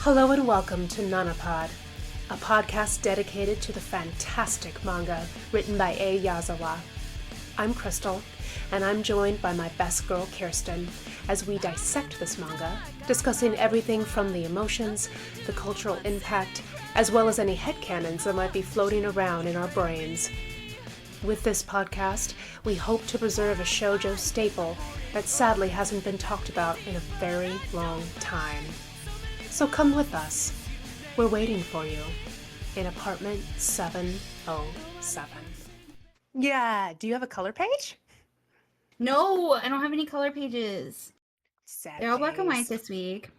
Hello and welcome to Nanapod, a podcast dedicated to the fantastic manga written by A. Yazawa. I'm Crystal, and I'm joined by my best girl Kirsten as we dissect this manga, discussing everything from the emotions, the cultural impact, as well as any headcanons that might be floating around in our brains. With this podcast, we hope to preserve a shoujo staple that sadly hasn't been talked about in a very long time. So come with us. We're waiting for you in apartment 707. Yeah, do you have a color page? No, I don't have any color pages. Sad They're all black and white days. this week.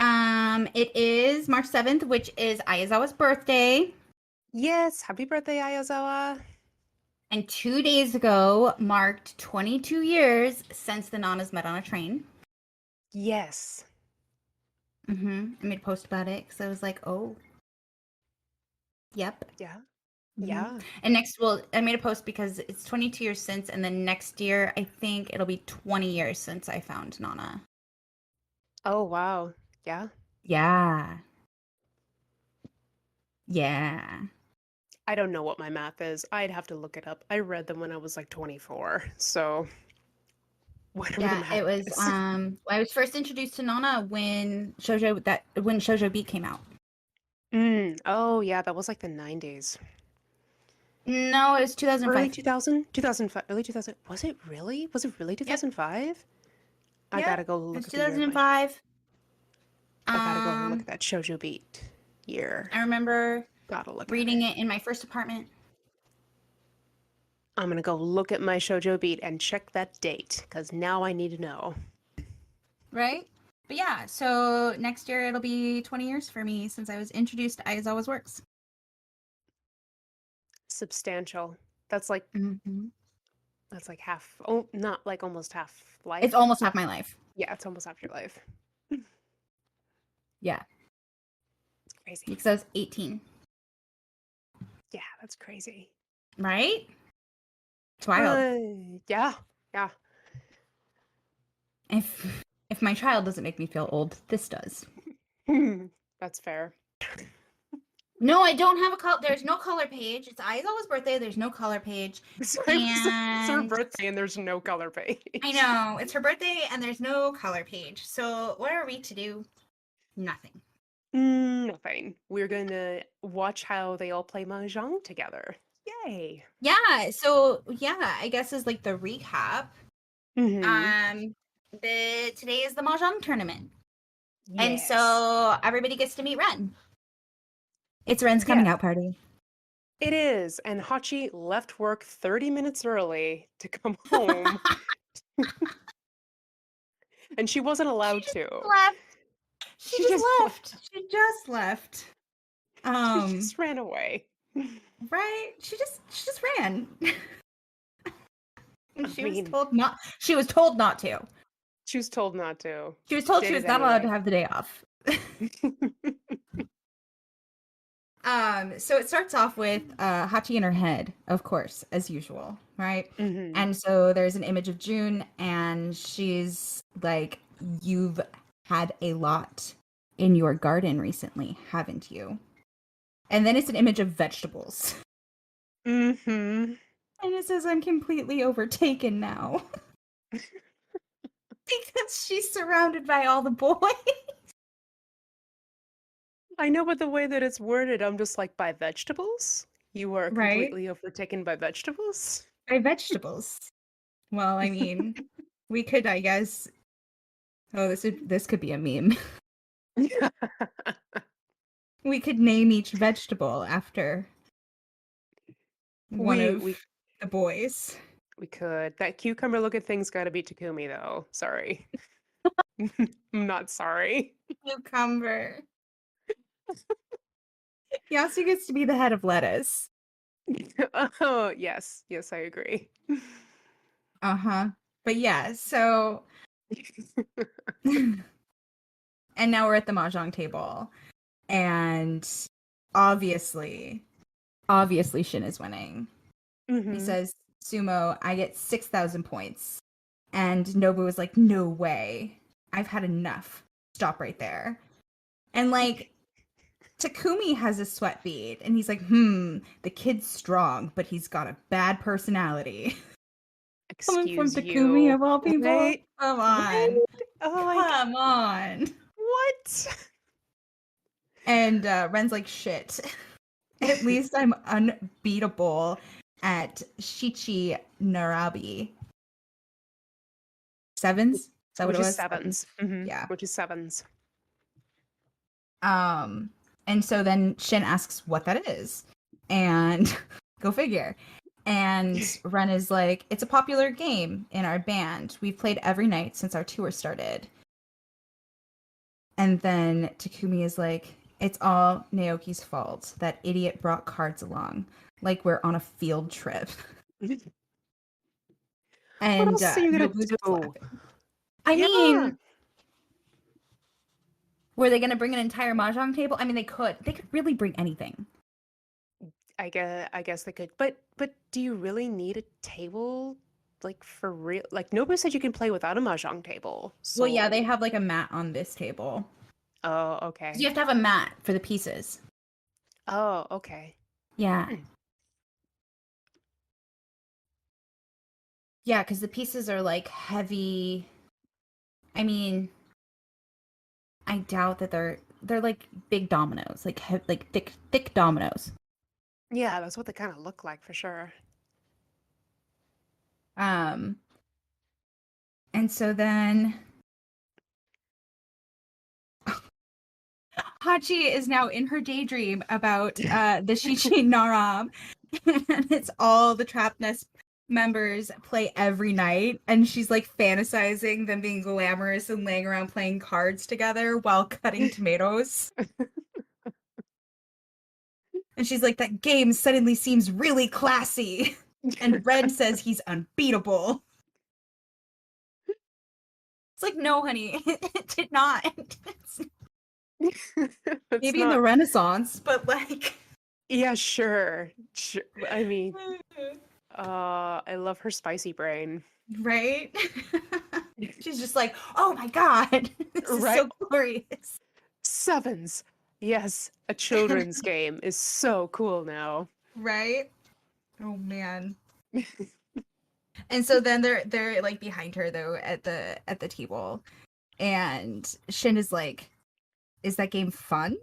It is March 7th, which is Ayazawa's birthday. Yes, happy birthday, Ayazawa. And 2 days ago marked 22 years since the Nanas met on a train. Yes. I made a post about it because I was like, oh. Yep. Yeah. Mhm. Yeah. And I made a post because it's 22 years since, and then next year, I think it'll be 20 years since I found Nana. Oh, wow. Yeah. Yeah. Yeah. I don't know what my math is. I'd have to look it up. I read them when I was like 24, so whatever the Yeah, math it was is. I was first introduced to Nana when Shoujo Beat came out. Oh, yeah, that was like the 90s. No, it was Early 2005. 2000? 2005, early 2000. Was it really? Was it really Yep. 2005? I Yep. gotta go It was look at the year of my. 2005. I gotta go look at that Shoujo Beat year. I remember Gotta look at reading it. it in my first apartment. I'm gonna go look at my Shoujo Beat and check that date, because now I need to know. Right? But yeah, so next year it'll be 20 years for me since I was introduced to Aizawa's works. Substantial. That's like Mm-hmm. half. Oh, not like almost half life. It's almost half my life. Yeah, it's almost half your life. Yeah. It's crazy. Because I was 18. Yeah, that's crazy. Right? It's wild. Yeah, yeah. If my child doesn't make me feel old, this does. That's fair. No, I don't have a color. There's no color page. It's Aizawa's birthday. There's no color page. It's her birthday and there's no color page. I know. It's her birthday and there's no color page. So what are we to do? Nothing. Nothing. We're gonna watch how they all play mahjong together. Yay! Yeah. So yeah, I guess is like the recap. Mm-hmm. Today is the mahjong tournament, and Yes. so everybody gets to meet Ren. It's Ren's coming out party. It is, and Hachi left work 30 minutes early to come home. And she wasn't allowed to. Left. She just left. She just left. She just ran away. Right? She just ran. And she was told not to. She was told not to. She was told she was not allowed to have the day off. So it starts off with Hachi in her head, of course, as usual, right? Mm-hmm. And so there's an image of June, and she's like, "You've had a lot in your garden recently, haven't you?" And then it's an image of vegetables. Mm-hmm. And it says, "I'm completely overtaken now." Because she's surrounded by all the boys. I know, but the way that it's worded, I'm just like, by vegetables? You are completely overtaken by vegetables? By vegetables. Well, I mean, we could, I guess. Oh, this could be a meme. We could name each vegetable after one of the boys. We could. That cucumber looking thing's gotta be Takumi, though. Sorry. I'm not sorry. Cucumber. He also gets to be the head of lettuce. Oh, yes. Yes, I agree. Uh-huh. But yeah, so... And now we're at the mahjong table. And obviously Shin is winning. Mm-hmm. He says, "Sumo, I get 6,000 points." And Nobu was like, "No way. I've had enough. Stop right there." And like Takumi has a sweat bead, and he's like, the kid's strong, but he's got a bad personality. Coming from Excuse Takumi you. of all people? Right? Come Right? on. Like, Come on. what? And Ren's like, shit. At least I'm unbeatable at Shichi Narabi. Sevens? Is that what it Which is was? sevens. Mm-hmm. Yeah. Which is sevens. And so then Shin asks what that is. And go figure. And Ren is like, it's a popular game in our band. We've played every night since our tour started. And then Takumi is like, it's all Naoki's fault. That idiot brought cards along. Like we're on a field trip. What And else are you gonna Nobu's just do? laughing. I Yeah. mean, were they going to bring an entire mahjong table? I mean, they could. They could really bring anything. I guess they could. But do you really need a table? Like for real? Like Nobu said you can play without a mahjong table. Well, yeah, they So, have like a mat on this table. oh, 'Cause you okay. have to have a mat for the pieces. Oh, okay. Yeah. Hmm. Yeah, because the pieces are like heavy. I mean, I doubt that they're like big dominoes, like like thick dominoes. Yeah, that's what they kind of look like for sure. Um, and so then Hachi is now in her daydream about the Shichi Narab, and it's all the Trap Nest members play every night, and she's like fantasizing them being glamorous and laying around playing cards together while cutting tomatoes. And she's like, that game suddenly seems really classy. And Ren says he's unbeatable. It's like, no, honey, it did not. It's Maybe in the not. Renaissance, but like. Yeah, sure. Sure. I mean, I love her spicy brain. Right? She's just like, oh my god, this is Right? so glorious. Sevens. Yes, a children's game is so cool now. Right? Oh man. And so then they're like behind her though at the table. And Shin is like, is that game fun?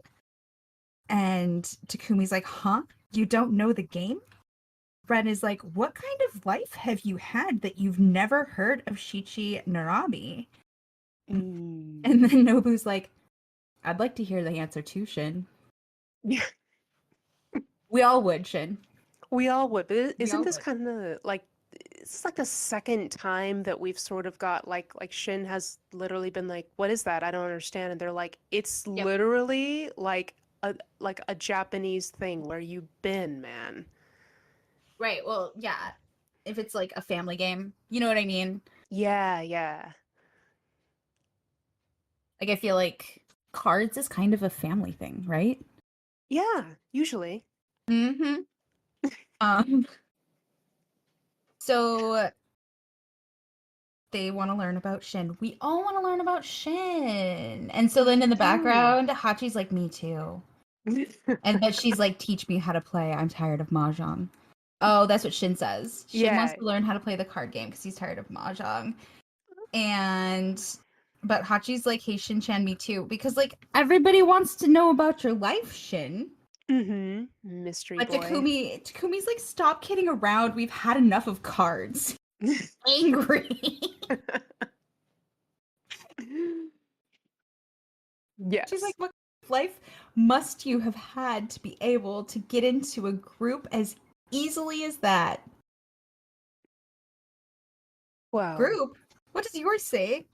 And Takumi's like, huh? You don't know the game? Ren is like, what kind of life have you had that you've never heard of Shichi Narabi? Mm. And then Nobu's like, I'd like to hear the answer too, Shin. Yeah, We all would, Shin. we all would, but We isn't all this would. kind of like it's like the second time that we've sort of got like Shin has literally been like, "What is that? I don't understand." And they're like, "It's Yep. literally like a Japanese thing where you been, man." Right. Well, yeah. If it's like a family game, you know what I mean? Yeah, yeah. Like I feel like cards is kind of a family thing, right? Yeah, usually. Mm-hmm. Um, so they want to learn about Shin. We all want to learn about Shin. And so then We in the do. background, Hachi's like, me too. And but she's like, teach me how to play. I'm tired of Mahjong. Oh, that's what Shin says. Shin wants Yeah. to learn how to play the card game because he's tired of Mahjong. And but Hachi's like, hey Shin-chan, me too. Because like everybody wants to know about your life, Shin. Mm-hmm. Mystery But boy. Takumi's like, stop kidding around. We've had enough of cards. Angry. She's like, Yes. what life must you have had to be able to get into a group as easily as that? Well, Group? What does yours say?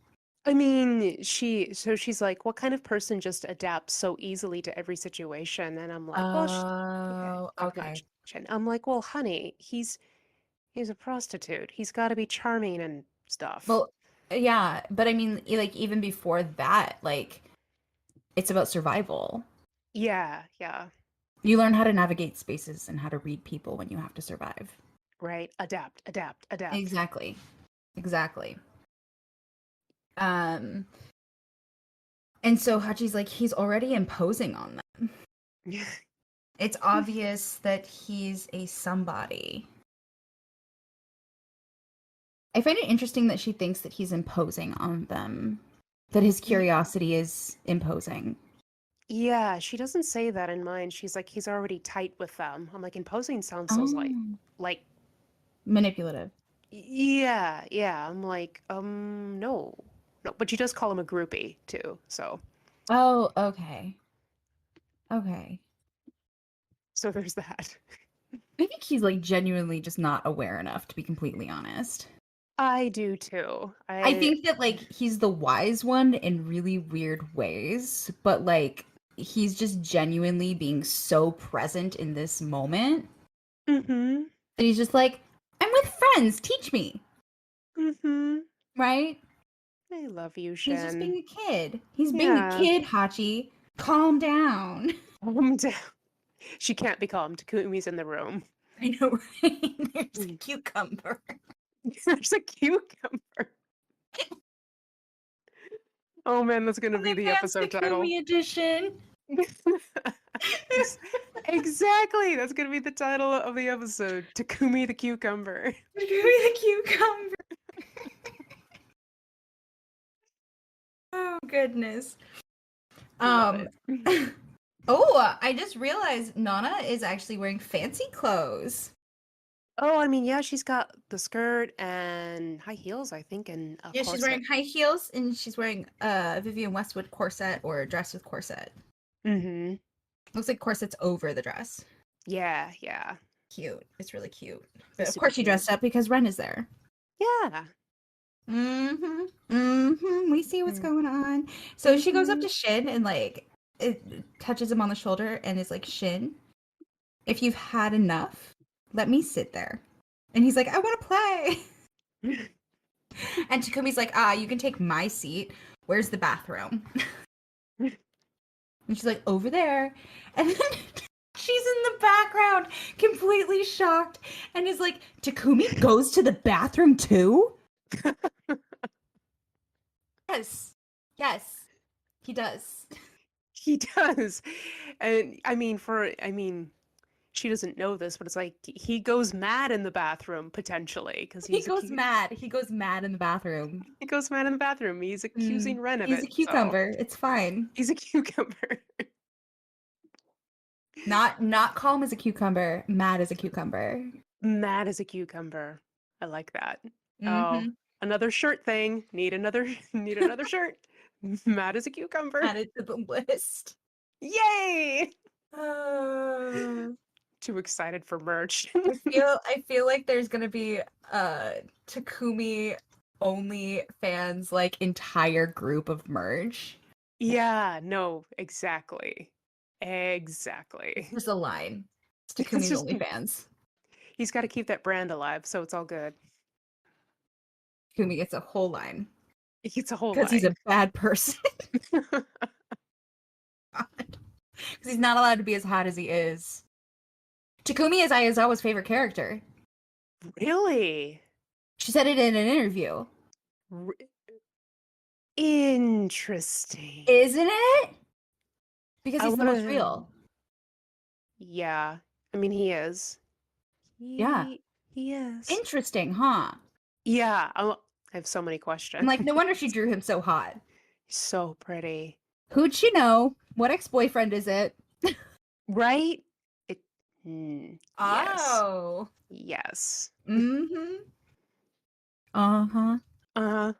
I mean, she's like, what kind of person just adapts so easily to every situation? And I'm like, well, okay, Oh, talking about okay. Chen. I'm like, well, honey, he's a prostitute. He's got to be charming and stuff. Well, yeah, but I mean, like even before that, like it's about survival. Yeah, yeah, You learn how to navigate spaces and how to read people when you have to survive. right. Adapt, adapt, adapt. Exactly. Exactly. Um And so Hachi's like, he's already imposing on them. It's obvious that he's a somebody. I find it interesting that she thinks that he's imposing on them, that his curiosity is imposing. Yeah, she doesn't say that in mine. She's like, he's already tight with them. I'm like, imposing sounds so Oh. like, Manipulative. yeah, yeah. I'm like, no, no. But she does call him a groupie too. So, Oh, okay. Okay. so there's that. I think he's like genuinely just not aware enough, to be completely honest. I do too. I think that like he's the wise one in really weird ways, but like he's just genuinely being so present in this moment Mm-hmm. that he's just like, I'm with friends, teach me. Mm-hmm. Right? I love you, He's just being Shin. a kid. He's being a Yeah. kid, Hachi. Calm down. Calm down. She can't be calm. Takumi's in the room. I know, right? There's a Mm. cucumber. There's a cucumber. Oh man, that's gonna be the OnlyFans episode title. Takumi edition. Exactly. That's gonna be the title of the episode. Takumi the cucumber. Takumi the cucumber. Oh goodness. Love it. Oh, I just realized Nana is actually wearing fancy clothes. Oh, I mean, yeah, she's got the skirt and high heels, I think, and a Yeah, she's corset. wearing high heels and she's wearing a Vivienne Westwood corset or a dress with corset. Mm-hmm. Looks like corset's over the dress. Yeah, yeah. Cute. It's really cute. But of Super course she cute. dressed up because Ren is there. Yeah. Mm-hmm. Mm-hmm. We see what's going on. So she goes up to Shin and like it touches him on the shoulder and is like, Shin, if you've had enough, let me sit there. And he's like, I want to play. And Takumi's like, you can take my seat. Where's the bathroom? And she's like, over there. And then she's in the background, completely shocked, and is like, Takumi goes to the bathroom too? Yes. Yes. He does. He does. And she doesn't know this, but it's like he goes mad in the bathroom potentially because He goes mad. He goes mad in the bathroom. he goes mad in the bathroom. He's accusing Ren of He's it. a So cucumber. It's fine. he's a cucumber. Not calm as a cucumber, mad as a cucumber. Mad as a cucumber. I like that. Oh, Mm-hmm. another shirt thing. Need another shirt. Mad as a cucumber. Added to the list. Yay! Uh, Too excited for merch. I feel like there's gonna be Takumi only fans like entire group of merge. Yeah, no, exactly. Exactly. Just a line. It's It's Takumi's just only fans. he's got to keep that brand alive, so it's all good. Takumi gets a whole line He gets a whole because he's a line. bad person. Because he's not allowed to be as hot as he is. Takumi is Ayazawa's favorite character. Really? She said it in an interview. R- Interesting. Isn't it? Because I he's the most wanna. real. Yeah. I mean, he is. Yeah. He is. Interesting, huh? Yeah. I have so many And questions. like, no wonder she drew him so hot. He's so pretty. Who'd she know? What ex-boyfriend is it? Right? It. Yes. Oh. Yes. Mm-hmm. Uh-huh. Uh-huh.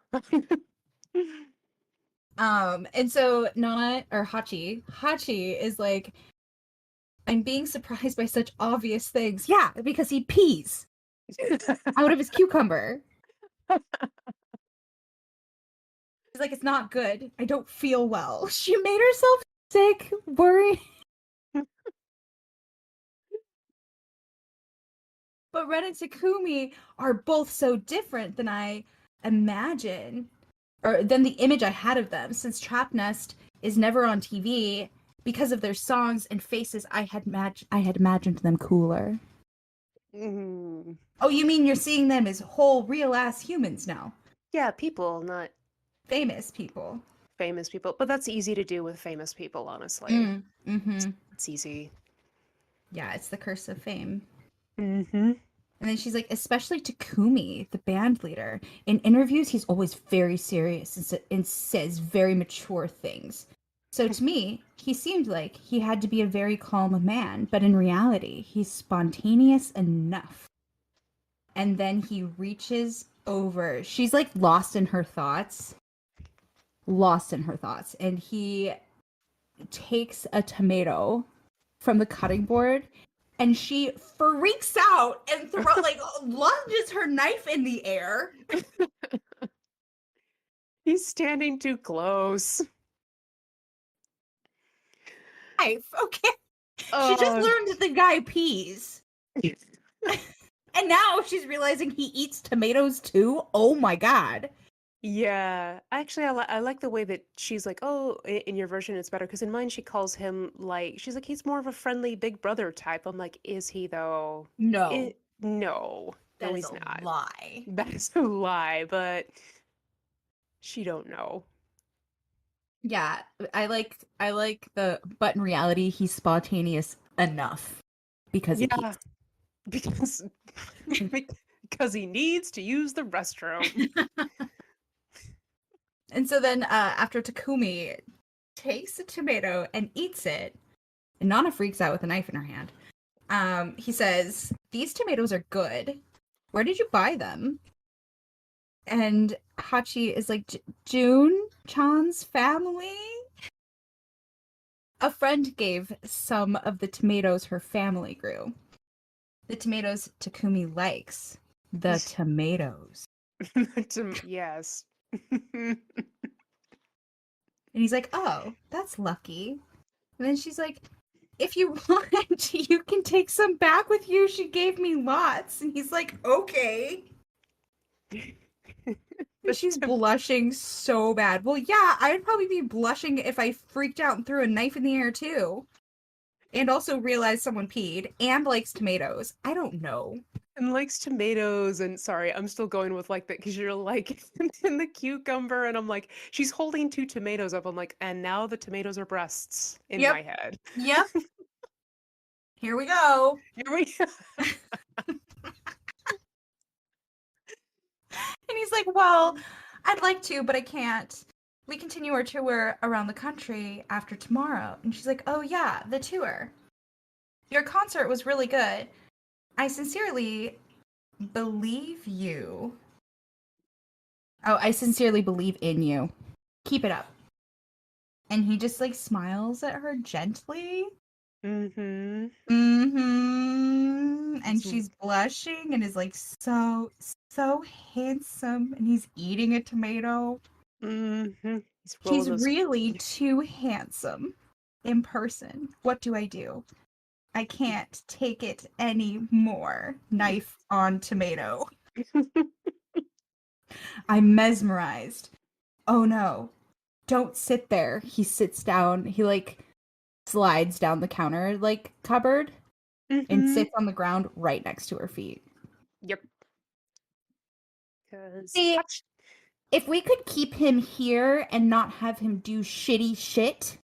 And so Nana or Hachi is like, I'm being surprised by such obvious things. Yeah, because he pees out of his cucumber. He's like, it's not good. I don't feel well. She made herself sick, worried. But Ren and Takumi are both so different than I imagine, or than the image I had of them, since Trap Nest is never on TV because of their songs and faces. I had imagined them cooler. Mm. Oh, you mean you're seeing them as whole, real ass humans now? Yeah, people, not Famous people. famous people, but that's easy to do with famous people, honestly. Mm-hmm. It's easy. Yeah, it's the curse of fame. Mm-hmm. And then she's like, especially Takumi, the band leader. In interviews, he's always very serious and says very mature things. So to me, he seemed like he had to be a very calm man, but in reality, he's spontaneous enough. And then he reaches over. She's like lost in her thoughts, lost in her thoughts. And he takes a tomato from the cutting board and she freaks out and lunges her knife in the air. He's standing too close. Knife, okay. She just Oh, learned that the guy pees. And now she's realizing he eats tomatoes too. Oh my god. yeah. Actually, I like the way that she's like, oh, in your version it's better because in mine she calls him like she's like he's more of a friendly big brother type. I'm like, is he though? No, It no, that no, is he's a not. lie. That is a lie, but she don't know. Yeah, I like the but in reality he's spontaneous enough because he Yeah, pees. because because he needs to use the restroom. And so then after Takumi takes a tomato and eats it, and Nana freaks out with a knife in her hand. He says, "These tomatoes are good. Where did you buy them?" And Hachi is like, June Chan's family? A friend gave some of the tomatoes her family grew. The tomatoes Takumi likes. The tomatoes. Yes. And he's like, oh, that's lucky. And then she's like, if you want, you can take some back with you. She gave me lots. And he's like, okay. And The she's tom- blushing so bad. Well, yeah, I'd probably be blushing if I freaked out and threw a knife in the air too. And also realized someone peed and likes tomatoes. I don't know. and likes tomatoes and sorry, I'm still going with like that because you're like in the cucumber and I'm like she's holding two tomatoes up. I'm like, and now the tomatoes are breasts in Yep. my head. Yep. Here we go. Here we go. And he's like, well, I'd like to, but I can't. We continue our tour around the country after tomorrow. And she's like, oh, yeah, the tour. Your concert was really good. I sincerely believe you. Oh, I sincerely believe in you. Keep it up. And he just like smiles at her gently. Mm-hmm. Mm-hmm. And He's she's blushing and is like so handsome. And he's eating a tomato. mm-hmm. He's rolling He's those. really too handsome in person. What do I do? I can't take it anymore. Knife on tomato. I'm mesmerized. Oh no. Don't sit there. He sits down. He like slides down the counter like cupboard and Mm-hmm. sits on the ground right next to her feet. Yep. Because See, Hutch. if we could keep him here and not have him do shitty shit,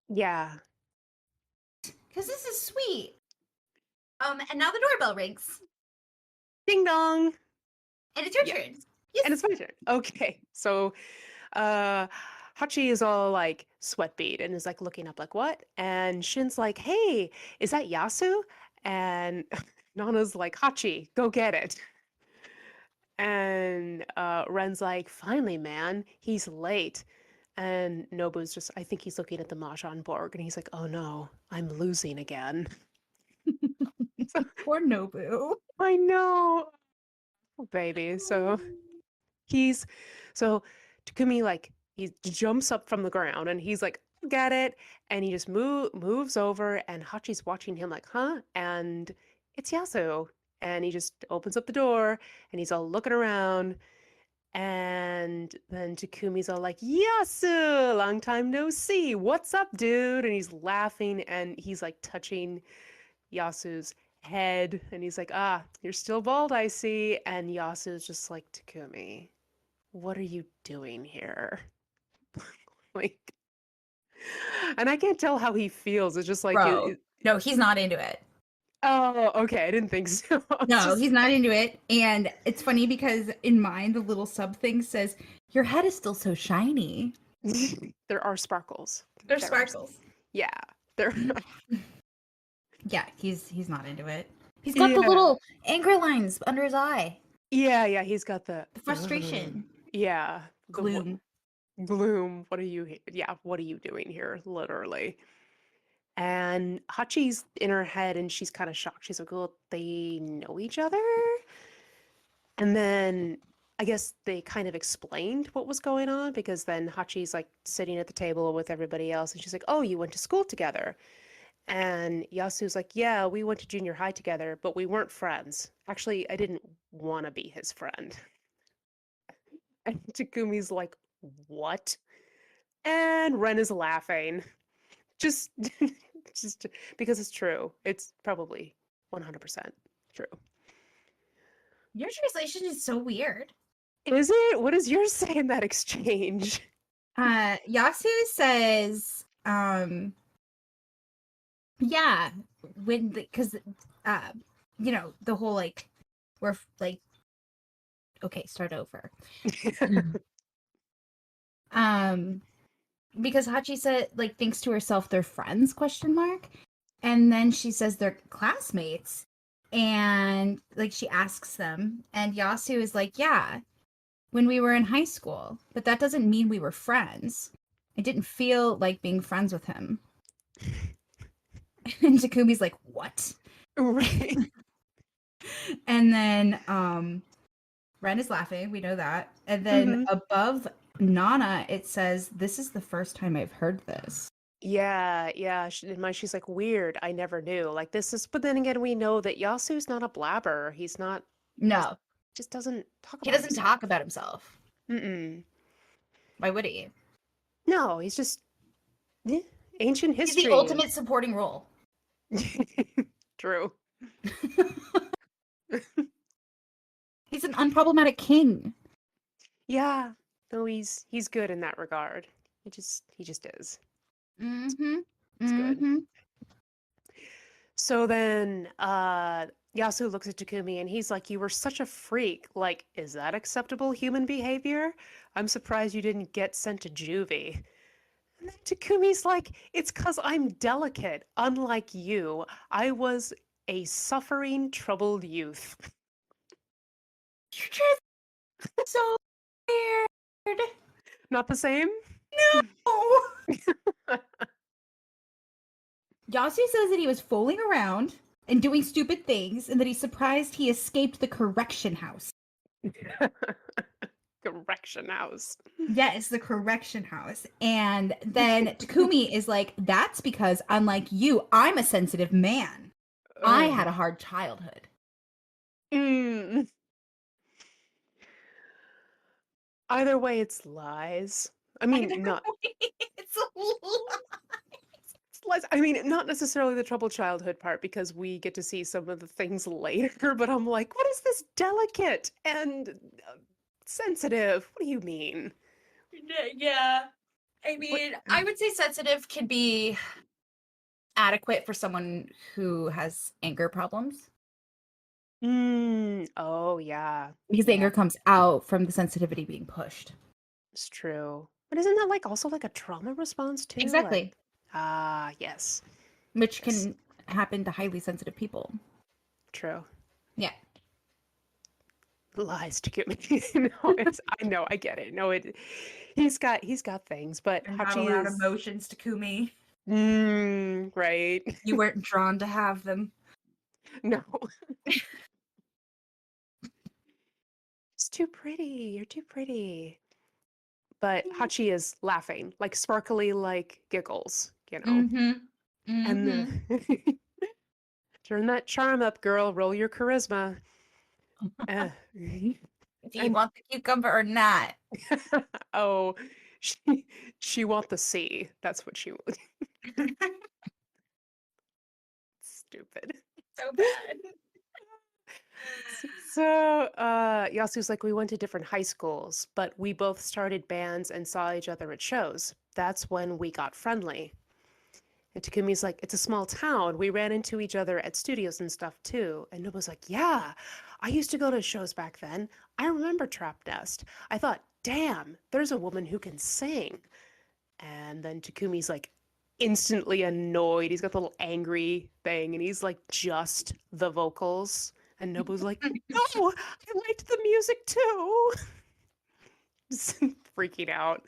Yeah. because this is sweet. And now the doorbell rings, Ding dong. and it's your Yeah. turn. And Yes. it's my turn. Okay. So uh Hachi is all like sweat bead and is like looking up like what? And Shin's like, hey, is that Yasu? And Nana's like, Hachi, go get it. And Ren's like, finally, man, he's late. And Nobu's just, I think he's looking at the Mahjong board and he's like, oh no, I'm losing again. So Poor Nobu. I know, oh, baby. So he's so Takumi like he jumps up from the ground and he's like, get it, and he just moves over and Hachi's watching him like, huh? And it's Yasu. And he just opens up the door and he's all looking around. And then Takumi's all like, Yasu, long time no see. What's up, dude? And he's laughing and he's like touching Yasu's head. And he's like, ah, you're still bald, I see. And Yasu's just like, Takumi, what are you doing here? Like, and I can't tell how he feels. It's just like, Bro. No, he's not into it. oh, okay. I didn't think so. It's No, just, he's not into it. And it's funny because in mine, the little sub thing says, your head is still so shiny. there are sparkles. There's There are, sparkles. yeah. There, Yeah, he's not into it. He's got the yeah. little anger lines under his eye. Yeah. He's got the, The frustration. yeah. The what, Gloom. gloom. What are you, yeah. What are you doing here? Literally. And Hachi's in her head and she's kind of shocked. She's like, well, they know each other? And then I guess they kind of explained what was going on because then Hachi's like sitting at the table with everybody else and she's like, oh, you went to school together. And Yasu's like, yeah, we went to junior high together, but we weren't friends. Actually, I didn't want to be his friend. And Takumi's like, what? And Ren is laughing. Just, just because it's true. It's probably 100% true. Your translation is so weird. Is it? What does yours say in that exchange? Yasu says, yeah, when because you know, the whole like we're like okay, start over. um because Hachi said like thinks to herself they're friends question mark, and then she says they're classmates, and like she asks them, and Yasu is like, yeah, when we were in high school, but that doesn't mean we were friends. I didn't feel like being friends with him. And Takumi's like, what? Right. And then Ren is laughing, we know that. And then Hmm. above Nana, it says, this is the first time I've heard this. Yeah. In mind, she's like, weird. I never knew. Like, this is, but then again, we know that Yasu's not a blabber. He's not, he's No, just doesn't talk he about doesn't himself. talk about himself. Mm-mm. Why would he? No, he's just eh, ancient He's the history. ultimate supporting role. True. He's an unproblematic king. Yeah. No, he's good in that regard. He just is. Mm-hmm. It's good. Mm-hmm. So then Yasu looks at Takumi and he's like, you were such a freak. Like, is that acceptable human behavior? I'm surprised you didn't get sent to juvie. And then Takumi's like, it's because I'm delicate. Unlike you, I was a suffering, troubled youth. You're just so weird. Not the same? No. Yasu says that he was fooling around and doing stupid things, and that he's surprised he escaped the correction house. Correction house. Yes, the correction house. And then Takumi is like, that's because, unlike you, I'm a sensitive man. I had a hard childhood. Mm. Either way, it's lies. I mean, not It's a lie. lies. I mean, not necessarily the troubled childhood part because we get to see some of the things later, but I'm like, what is this delicate and sensitive? What do you mean? Yeah. I What? mean, I would say sensitive can be adequate for someone who has anger problems Oh, yeah. because the Yeah, anger comes out from the sensitivity being pushed. it's true. But isn't that like also like a trauma response too? Like, Exactly. yes. Which Yes. can happen to highly sensitive people. True. Yeah. Lies to get me. No, I know, I get it. No, he's got things, but You're not Hachi allowed is emotions, Takumi. right. You weren't drawn to have them. No. It's too pretty. You're too pretty. But Hachi is laughing, like sparkly, like giggles, you know. Mm-hmm. And Mm-hmm. turn that charm up, girl. Roll your charisma. Uh, Do you and want the cucumber or not? oh, she want the sea. That's what she want. Stupid. So bad. So, Yasu's like, we went to different high schools, but we both started bands and saw each other at shows. that's when we got friendly. And Takumi's like, it's a small town. We ran into each other at studios and stuff too. And Nobu's like, yeah, I used to go to shows back then. I remember Trap Nest. I thought, damn, there's a woman who can sing. And then Takumi's like instantly annoyed. He's got the little angry thing and he's like, just the vocals. And Nobu's like, no, I liked the music too. Just freaking out.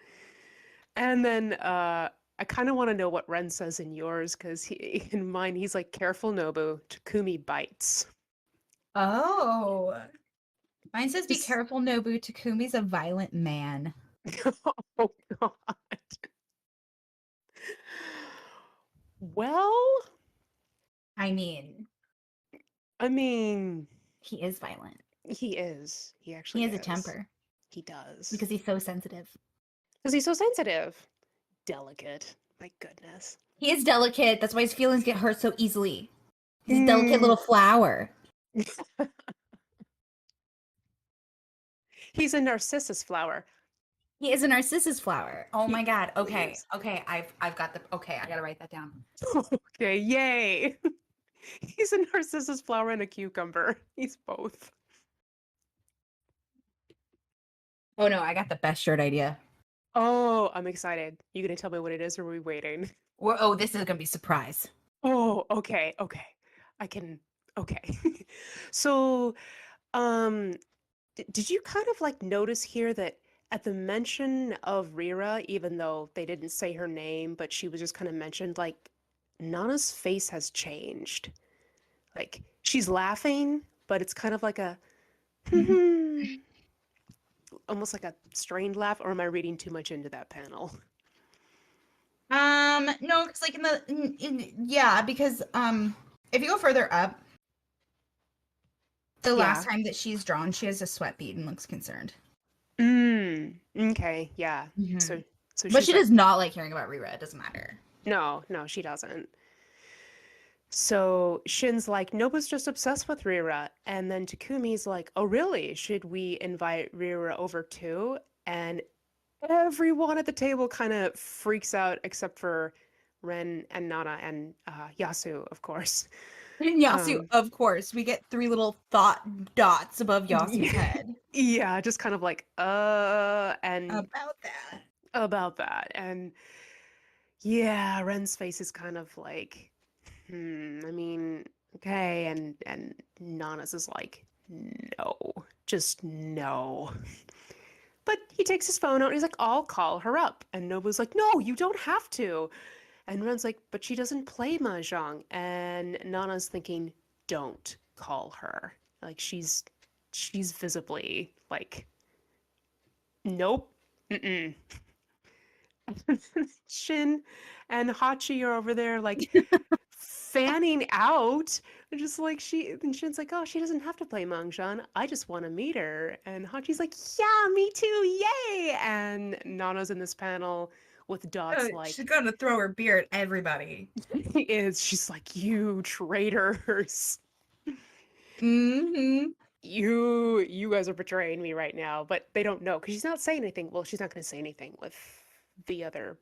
And then I kind of want to know what Ren says in yours because he in mine he's like, "Careful, Nobu. Takumi bites." Oh. Mine says, be Just careful, Nobu. Takumi's a violent man. oh God. Well, I mean, I mean, he is violent. he is. He He actually has a is. temper He does because he's so sensitive. because he's so sensitive, delicate. My goodness. He is delicate. That's why his feelings get hurt so easily. He's a delicate Mm. little flower. He's a narcissus flower. He is a narcissus flower. Oh He my god. really Okay. is. Okay. I've got the okay, I gotta write that down. Okay, yay. He's a narcissus flower and a cucumber. He's both. Oh no, I got the best shirt idea. Oh, I'm excited. You gonna tell me what it is or are we waiting? Oh, this is gonna be a surprise. Oh, okay, okay. I can, okay. So, um, did you kind of like notice here that at the mention of Rira, even though they didn't say her name, but she was just kind of mentioned, like Nana's face has changed. Like she's laughing, but it's kind of like a almost like a strained laugh, or am I reading too much into that panel? No, because like yeah, because if you go further up, the Yeah. last time that she's drawn, she has a sweat bead and looks concerned. Okay, yeah. Hmm. So But she's she like, does not like hearing about Rira. It doesn't matter. no, no, she doesn't. So Shin's like, Nobu's just obsessed with Rira. And then Takumi's like, oh, really? Should we invite Rira over too? And everyone at the table kind of freaks out except for Ren and Nana and Yasu, of course. And Yasu, Um, of course, we get three little thought dots above Yasu's yeah, head yeah, just kind of like, and about that. about that. And yeah, Ren's face is kind of like, I mean, okay, and Nana's is like, no, just no. But he takes his phone out and he's like, I'll call her up. And Nobu's like, no, you don't have to. And Ren's like, but she doesn't play mahjong. And Nana's thinking, don't call her. Like she's visibly like, nope, mm-mm. Shin and Hachi are over there like fanning out. Just like and Shin's like, oh, she doesn't have to play Mangjan. I just want to meet her. And Hachi's like, yeah, me too, yay! And Nana's in this panel with dots She's like, gonna throw her beer at everybody. she's like, you traitors. Mm-hmm. You guys are betraying me right now, but they don't know because she's not saying anything. Well, she's not going to say anything with the other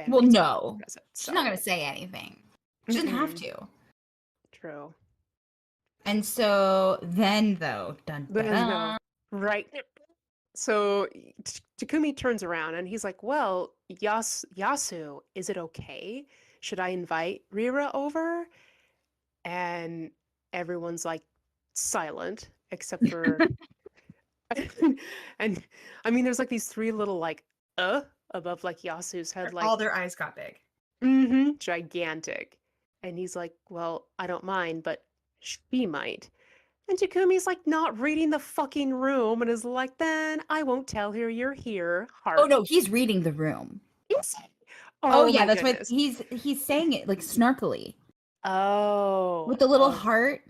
Well, bandmates no, present. she's not So, gonna say anything. She doesn't have mm-mm, to. true. And so then, though, dun But dun no, dun. right. So Takumi turns around and he's like, "Well, Yasu, is it okay? Should I invite Rira over?" And everyone's like silent except for and I mean there's like these three little like above like Yasu's head like All their eyes got big. gigantic. And he's like, "Well, I don't mind, but she might." And Takumi's like not reading the fucking room and is like, then I won't tell her you're here. Oh Heart. no, he's reading the room. Is he? Oh Oh yeah, my that's why goodness. he's saying it like snarkily Oh, with the little okay. heart.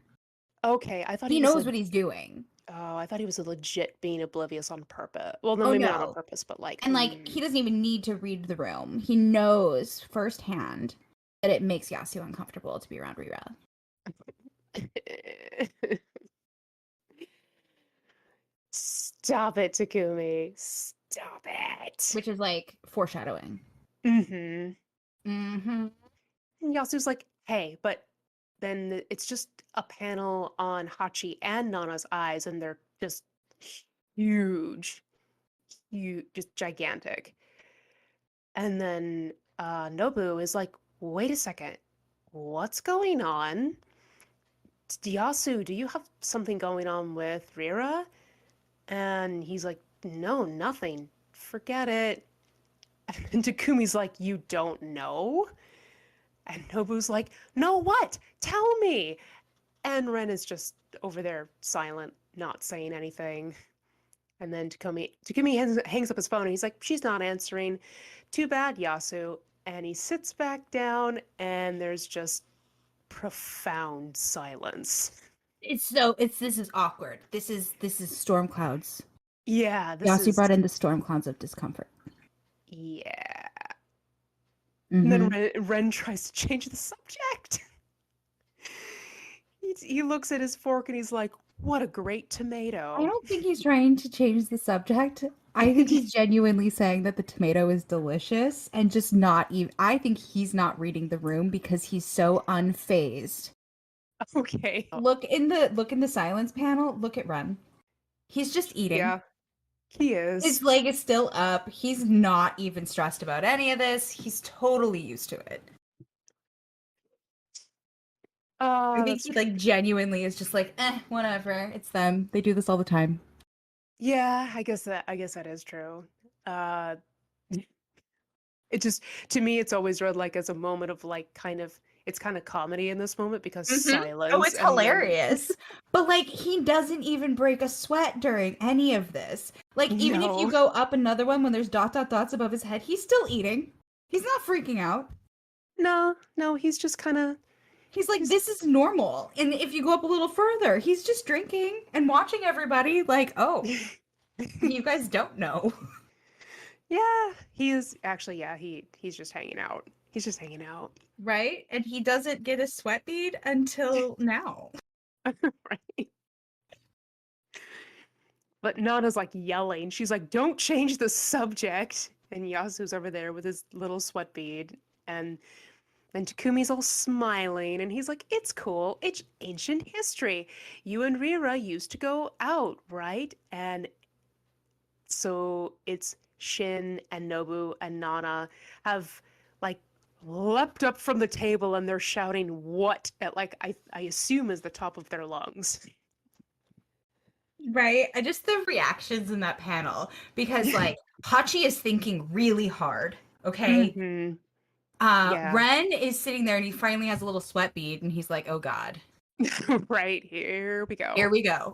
Okay. I thought he He was knows like, what he's doing. oh, I thought he was legit being oblivious on purpose. Well, no, Oh maybe not on no. purpose, but like, And like he doesn't even need to read the room. He knows firsthand that it makes Yasu uncomfortable to be around Rira. Stop it, Takumi. Stop it. Which is like foreshadowing. Mm-hmm. Mm-hmm. And Yasu's like, hey, but then it's just a panel on Hachi and Nana's eyes, and they're just huge, huge, just gigantic. And then Nobu is like, wait a second, what's going on? Yasu, do you have something going on with Rira? And he's like, no, nothing. Forget it. And Takumi's like, you don't know? And Nobu's like, no, what? Tell me. And Ren is just over there silent, not saying anything. And then Takumi hangs up his phone and he's like, she's not answering. Too bad, Yasu. And he sits back down and there's just profound silence. This is awkward. This is storm clouds. Yeah, this Yasi is brought in the storm clouds of discomfort. yeah. And then Mm-hmm. Ren tries to change the subject. He looks at his fork and he's like, what a great I tomato. don't think he's trying to change the subject. I think he's genuinely saying that the tomato is delicious and just not even. I think he's not reading the room because he's so unfazed. Okay. Look in the silence panel. Look at Ren. He's just eating. Yeah, he His is. leg is still up. He's not even stressed about any of this. He's totally used to it. I think That's he true. like genuinely is just like, whatever. It's them. They do this all the time. Yeah, I guess that is true. Uh it just to me it's always read like as a moment of like it's kind of comedy in this moment because Mm-hmm. Oh, silence it's and then hilarious. But like he doesn't even break a sweat during any of this. Like even if you no. go up another one when there's dots above his head, he's still eating. He's not freaking out. No, he's just kind of He's like, he's this is normal. And if you go up a little further, he's just drinking and watching everybody like, oh, you guys don't know. yeah, he is actually yeah, he's just hanging out. He's just hanging out. Right? And he doesn't get a sweat bead until now. Right? But Nana's like yelling. She's like, "Don't change the subject." And Yasu's over there with his little sweat bead and Takumi's all smiling and he's like, it's cool. It's ancient history. You and Rira used to go out, right? And so it's Shin and Nobu and Nana have like leapt up from the table and they're shouting what at like I assume is the top of their lungs. Right? I just the reactions in that panel because like Hachi is thinking really hard, okay? Mm-hmm. Yeah. Ren is sitting there and he finally has a little sweat bead and he's like, "Oh god. Right, here we Here go. we go."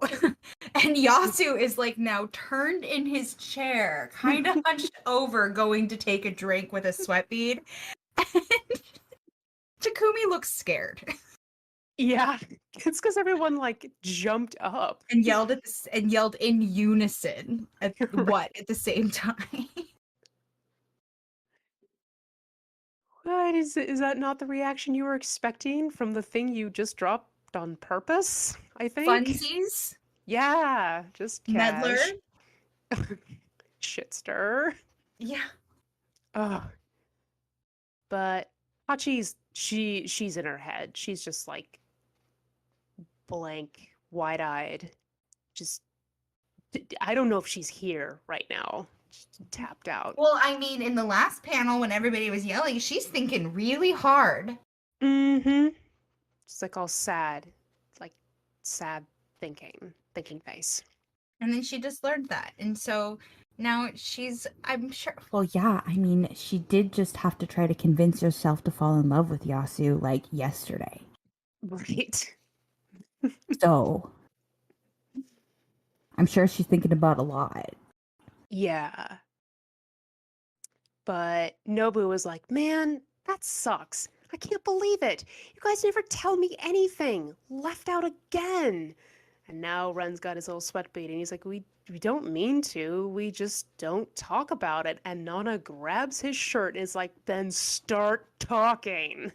And Yasu is like now turned in his chair, kind of hunched over, going to take a drink with a sweat bead. And Takumi looks scared Yeah. It's because everyone like jumped up. and yelled at this and yelled in unison at what at the same time. What is that not the reaction you were expecting from the thing you just dropped on purpose? I think. Funsies, Yeah, just meddler. cash. Shit stir. Yeah. Ugh. But Hachi's she's in her head. She's just like blank, wide-eyed. Just I don't know if she's here right now. Just tapped out. Well, I mean, in the last panel when everybody was yelling, she's thinking really hard. Mm-hmm. Just like all sad. It's like sad thinking face. And then she just learned that. And so now I'm sure. Well, yeah, I mean, she did just have to try to convince herself to fall in love with Yasu like yesterday. Right. So I'm sure she's thinking about a lot. Yeah. But Nobu was like, man, that sucks. I can't believe it. You guys never tell me anything. Left out again. And now Ren's got his little sweat bead and he's like, we don't mean to. We just don't talk about it. And Nana grabs his shirt and is like, then start talking.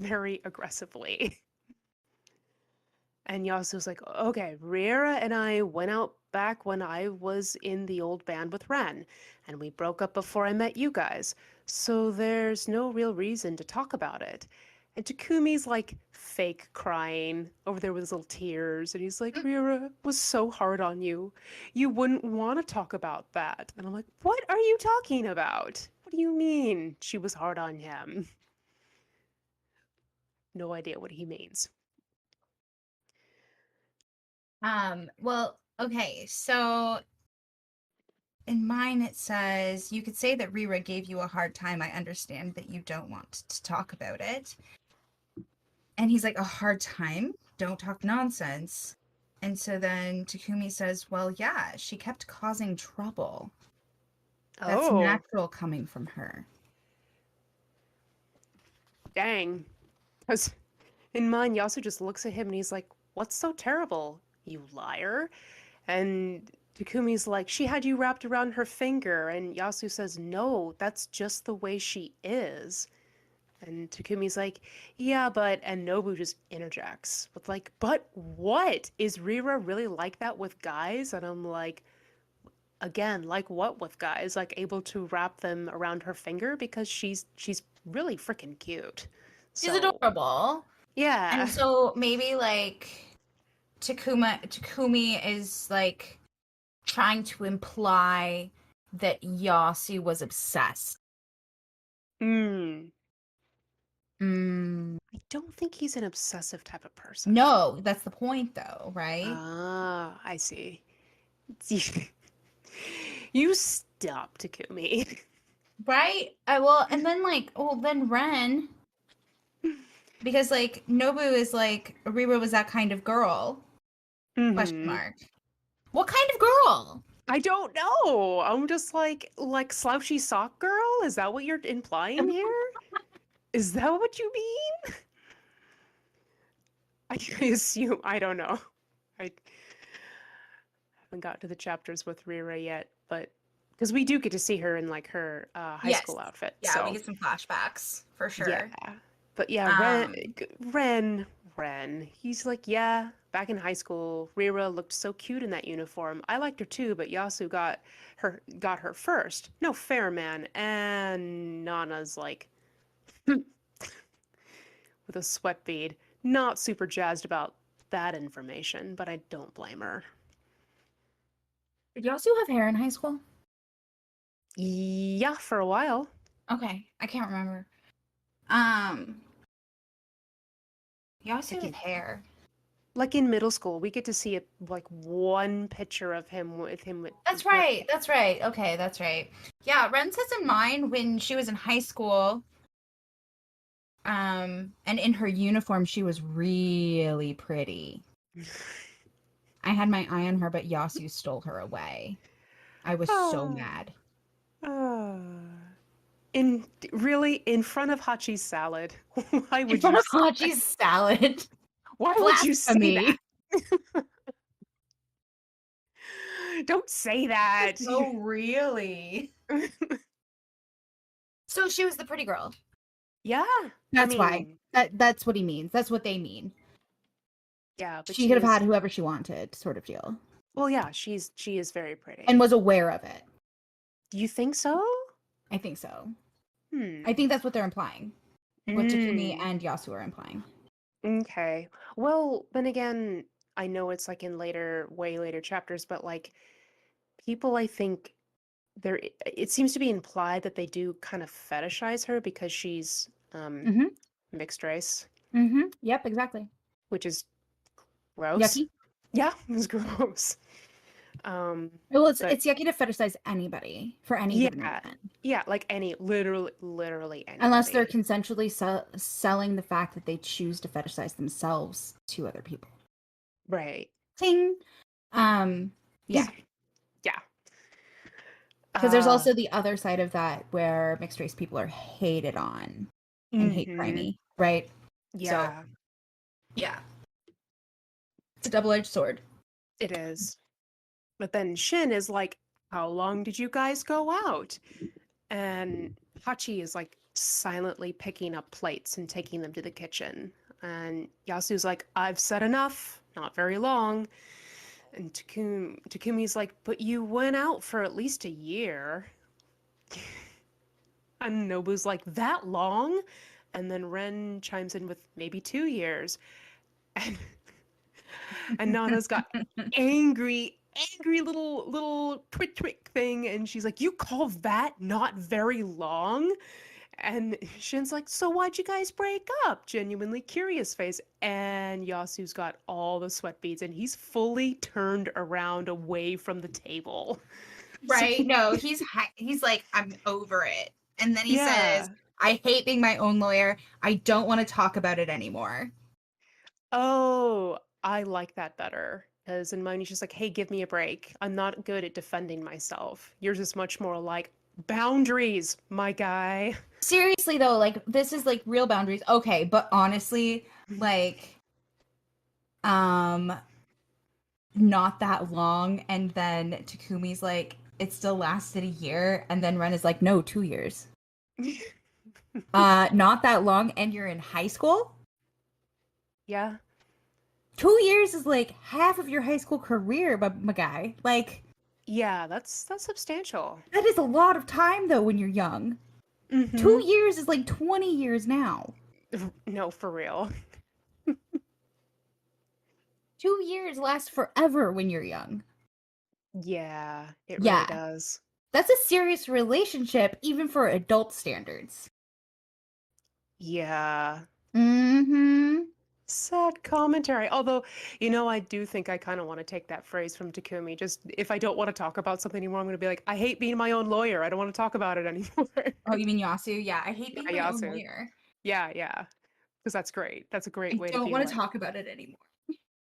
Very aggressively. And Yasu's like, okay, Riera and I went out back when I was in the old band with Ren, and we broke up before I met you guys, so there's no real reason to talk about it. And Takumi's like fake crying over there with his little tears, and he's like, Rira was so hard on you. You wouldn't want to talk about that. And I'm like, what are you talking about? What do you mean she was hard on him? No idea what he means. Well, okay, so in mine it says you could say that Rira gave you a hard time. I understand that you don't want to talk about it. And he's like, a hard time? Don't talk nonsense. And so then Takumi says, well, yeah, she kept causing trouble. That's Oh, natural coming from her. dang. Because in mine, Yasu just looks at him and he's like, what's so terrible, you liar? And Takumi's like, she had you wrapped around her finger. And Yasu says, no, that's just the way she is. And Takumi's like, yeah, but, and Nobu just interjects with like, but what? Is Rira really like that with guys? And I'm like, again, like what with guys? Like able to wrap them around her finger because she's really freaking cute. She's So, adorable. And yeah. so maybe like Takumi is like trying to imply that Yasu was obsessed. Mm. Mm. I don't think he's an obsessive type of person. No, that's the point though, right? Ah, I see. You stop, Takumi. Right? Well, and then like, well, then Ren, because like Nobu is like Rira was that kind of girl? Question Hmm. mark. What kind of girl? I don't know. I'm just like slouchy sock girl? Is that what you're implying here? Is that what you mean? I assume. I don't know. I haven't got to the chapters with Rira yet, but because we do get to see her in like her high Yes. school outfit. Yeah, we So get some flashbacks for yeah. sure. But yeah, Um, Ren. He's like, yeah, back in high school, Rira looked so cute in that uniform. I liked her too, but Yasu got her first. No fair, man. And Nana's like with a sweat bead, not super jazzed about that information, but I don't blame her. did you also have hair in high school? Yeah, for a while. Okay, I can't remember. Um, Yasu Like with in hair. like in middle school, we get to see like one picture of him with That's with right. That's right. Okay, that's right. Yeah, Ren says in mine when she was in high school, and in her uniform, she was really pretty. I had my eye on her, but Yasu stole her away. I was so Ah, mad. ah. In really in front of Hachi's salad. Why In would front you of say that? Hachi's salad. Why would you say that? Blasphemy. Don't say that. Oh, really? So she was the pretty girl. Yeah, I That's why. mean, That's what he means. That's what they mean. yeah, but She she could have had was whoever she wanted, sort of deal. well, yeah, she is very And pretty. was aware of it. Do you think so? I think so. I Hmm. think that's what they're implying. What Takumi Mm. and Yasu are implying. Okay. Well, then again, I know it's like in way later chapters, but like people, I think it seems to be implied that they do kind of fetishize her because she's Mm-hmm. mixed race, Mm-hmm. Yep, exactly. which is gross. Yucky. Yeah, it was gross. Um, Well, but it's yucky to fetishize anybody for any given yeah, reason. yeah, like literally Unless they're anybody. consensually selling the fact that they choose to fetishize themselves to other people. Right. Ting. Um, yeah. Yeah. Because there's Uh, also the other side of that where mixed race people are hated on and hate mm-hmm. crimey, right? So, Yeah, yeah. It's a double-edged sword. it is. But then Shin is like, how long did you guys go out? And Hachi is like silently picking up plates and taking them to the kitchen. And Yasu's like, I've said enough, not very long. And Takumi's like, but you went out for at least a year. And Nobu's like, that long? And then Ren chimes in with maybe 2 years. And and Nana's got angry little twit thing, and she's like, "You call that not very long?" And Shin's like, "So why'd you guys break up?" Genuinely curious face. And Yasu's got all the sweat beads, and he's fully turned around away from the table. So Right? No, he's like, I'm over it. And then he says, yeah. I hate being my own lawyer. I don't want to talk about it anymore. Oh, I like that better. Because in mine, he's just like, hey, give me a break. I'm not good at defending myself. Yours is much more like boundaries, my guy. Seriously though, like this is like real boundaries. Okay, but honestly, like um not that long, and then Takumi's like, it still lasted a year, and then Ren is like, no, 2 years. Not that long, and you're in high school? Yeah. 2 years is like half of your high school career, but my guy. Like, Yeah, that's substantial. that is a lot of time though when you're young. Mm-hmm. 2 years is like 20 years now. No, for real. 2 years lasts forever when you're young. Yeah, it really Yeah. does. That's a serious relationship, even for adult standards. Yeah. Mm-hmm. Sad commentary. Although, I do think I kind of want to take that phrase from Takumi. Just if I don't want to talk about something anymore, I'm going to be like, I hate being my own lawyer. I don't want to talk about it anymore. Oh, you mean Yasu? Yeah, I hate being Yeah, my own Yasu. lawyer. Yeah. Because that's great. That's a great I way to don't be want to like, talk about it anymore.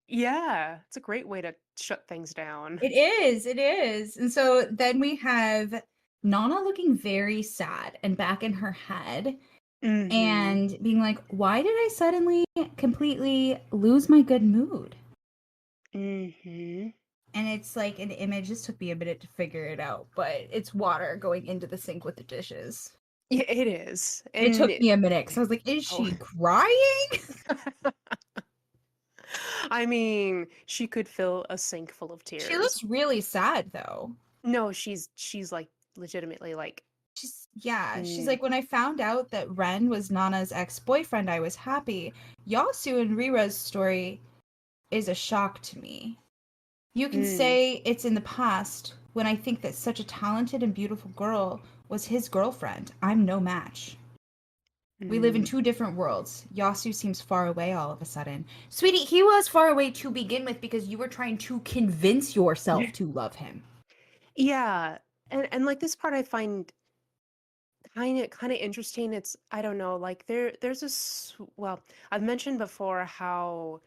yeah, it's a great way to shut things down. It is. And so then we have Nana looking very sad and back in her head Mm-hmm. and being like, why did I suddenly completely lose my good mood? Mm-hmm. And it's like an image. This took me a minute to figure it out, but it's water going into the sink with the dishes. Yeah, it is. It And took me a minute because I was like, is oh, she crying? I mean, she could fill a sink full of She tears. looks really sad though. No, she's like legitimately like, She's mm, like, when I found out that Ren was Nana's ex-boyfriend, I was happy. Yasu and Rira's story is a shock to me. You can mm, say it's in the past when I think that such a talented and beautiful girl was his girlfriend. I'm no match. We live in mm. two different worlds. Yasu seems far away all of a sudden. Sweetie, he was far away to begin with because you were trying to convince yourself to love him. Yeah. And like this part I find kind of interesting. It's I don't know, like there's this well, I've mentioned before how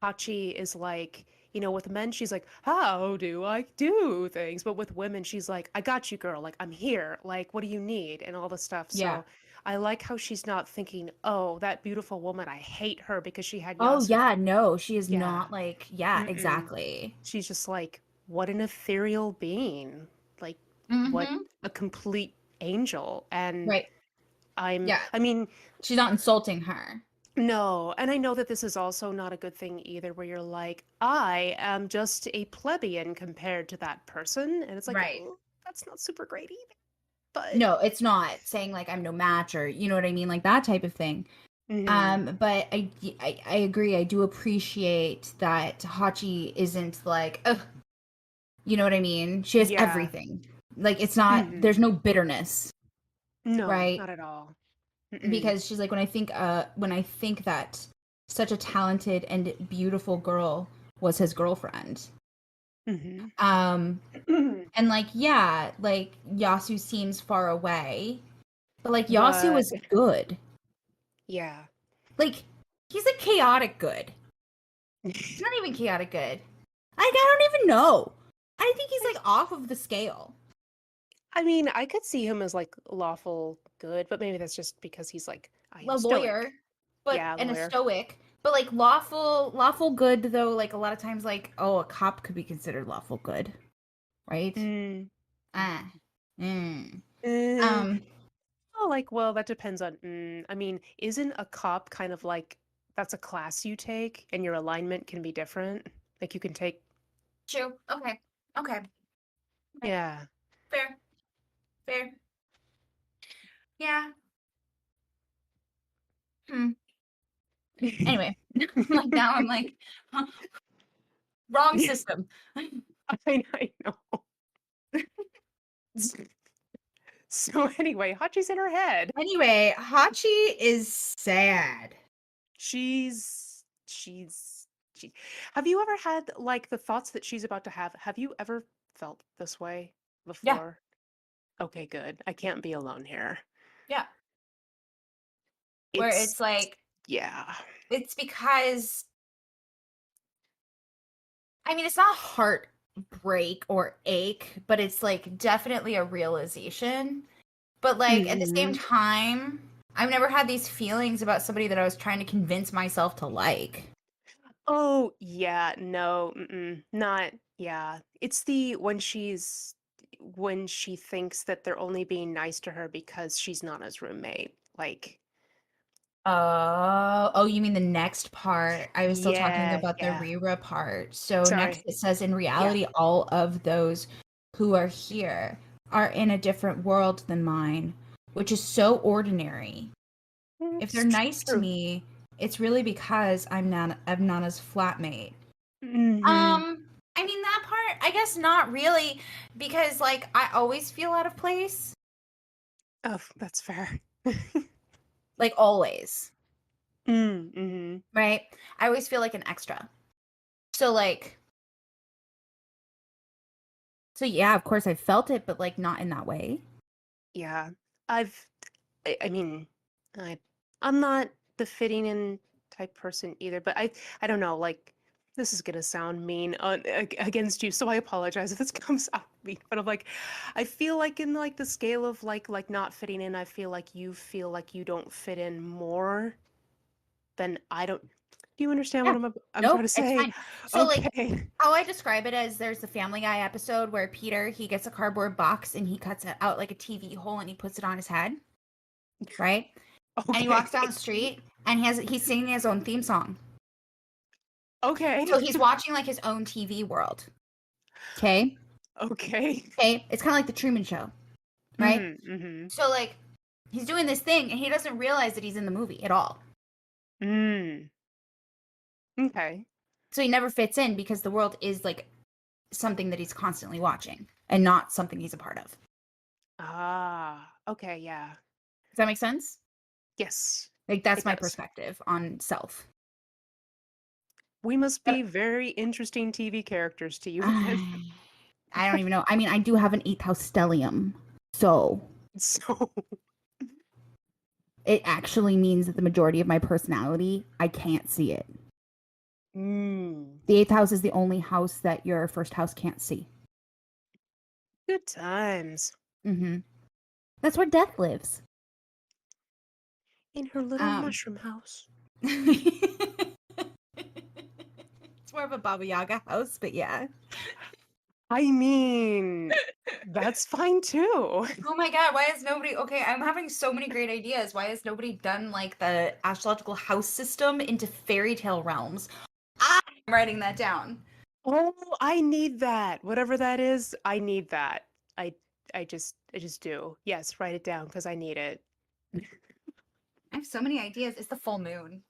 Hachi is like, with men she's like, "How do I do things?" But with women she's like, "I got you, girl. Like I'm here. Like what do you need?" and all the stuff. Yeah. So I like how she's not thinking, "Oh, that beautiful woman, I hate her because she had Oh, Yasu." yeah, no, she is Yeah. not like, yeah, Mm-mm. exactly. She's just like, what an ethereal being. Like, what Mm-hmm. a complete angel. And Right. Yeah. I mean, She's not insulting her. no. And I know that this is also not a good thing either, where you're like, I am just a plebeian compared to that person. And it's like, Right. oh, that's not super great either. But, No, it's not saying like I'm no match or you know what I mean, like that type of thing. mhm. But I agree. I do appreciate that Hachi isn't like, ugh, you know what I mean? She has Yeah. everything. Like it's not. Hmm. There's no bitterness, No, right? not at all. Mm-mm. Because she's like, when I think that such a talented and beautiful girl was his girlfriend. Hmm. Um, and like, yeah, like Yasu seems far away, but like Yasu But, is good. yeah. Like, he's a chaotic good. He's not even chaotic good. Like, I don't even know. I think he's like off of the scale. I mean, I could see him as like lawful good, but maybe that's just because he's like, I A am lawyer, stoic. but Yeah, and a lawyer. stoic. But like lawful good though, like a lot of times like, oh, a cop could be considered lawful good, right? Mm. Ah. Mm. Eh. Um, Oh, like, well, that depends on. I mean, isn't a cop kind of like that's a class you take, and your alignment can be different? Like, you can take. True. Okay. Okay. Okay. Yeah. Fair. Fair. Yeah. Hmm. Anyway, like now I'm like, huh, wrong Yeah, system. I know. So anyway, Hachi's in her head. Anyway, Hachi is sad. She's she Have you ever had like the thoughts that she's about to have? Have you ever felt this way Yeah. before? Okay, good. I can't be alone here. Yeah. Where It's it's like, yeah. it's because, I mean, it's not heartbreak or ache, but it's like definitely a realization. But like at the same Hmm. time, I've never had these feelings about somebody that I was trying to convince myself to like. Oh, yeah, no, not yeah. It's the when she thinks that they're only being nice to her because she's not his roommate. Like, Oh, you mean the next part? I was still talking yeah, about the yeah. Rira part. So next Sorry. it says, in Yeah. reality, all of those who are here are in a different world than mine, which is so ordinary. If they're It's nice to true. me, it's really because I'm Nana's flatmate. Hmm. I mean that part, I guess not really, because like I always feel out of place, Oh, that's fair. like always, Mm-hmm. right? I always feel like an extra. So like, so yeah, of course I felt it, but like not in that way. Yeah. I've I mean, I I'm not the fitting in type person either, but I don't know, like this is gonna sound mean against you, so I apologize if this comes out mean. But I'm like, I feel like in like the scale of like not fitting in, I feel like you don't fit in more than I don't. Do you understand Yeah. what I'm trying Nope, to it's say? fine. So like Okay. how I describe it is, there's the Family Guy episode where Peter, he gets a cardboard box and he cuts it out like a TV hole and he puts it on his head, right? And he Okay. walks down the street and he's singing his own theme song. Okay. So he's watching like his own TV world. Okay? Okay. Okay? It's kind of like the Truman Show, right? Mm-hmm. So like he's doing this thing and he doesn't realize that he's in the movie at all. Mm. Okay. So he never fits in because the world is like something that he's constantly watching and not something he's a part of. Ah, okay, yeah. Does that make sense? Yes, Like that's it my does. perspective on self. We must be But very interesting TV characters to you then. I don't even know. I mean, I do have an eighth house stellium, so So, it actually means that the majority of my personality, I can't see it. mm, The eighth house is the only house that your first house can't see. good times Mm-hmm. That's where death lives. in her little Um, mushroom house. it's more of a Baba Yaga house, but yeah. I mean, that's fine too. Oh my god, why has nobody, okay, I'm having so many great ideas. Why has nobody done like the astrological house system into fairy tale realms? I'm writing that down. Oh, I need that. Whatever that is, I need that. I I just do. Yes, write it down because I need it. I have so many ideas. It's the full moon.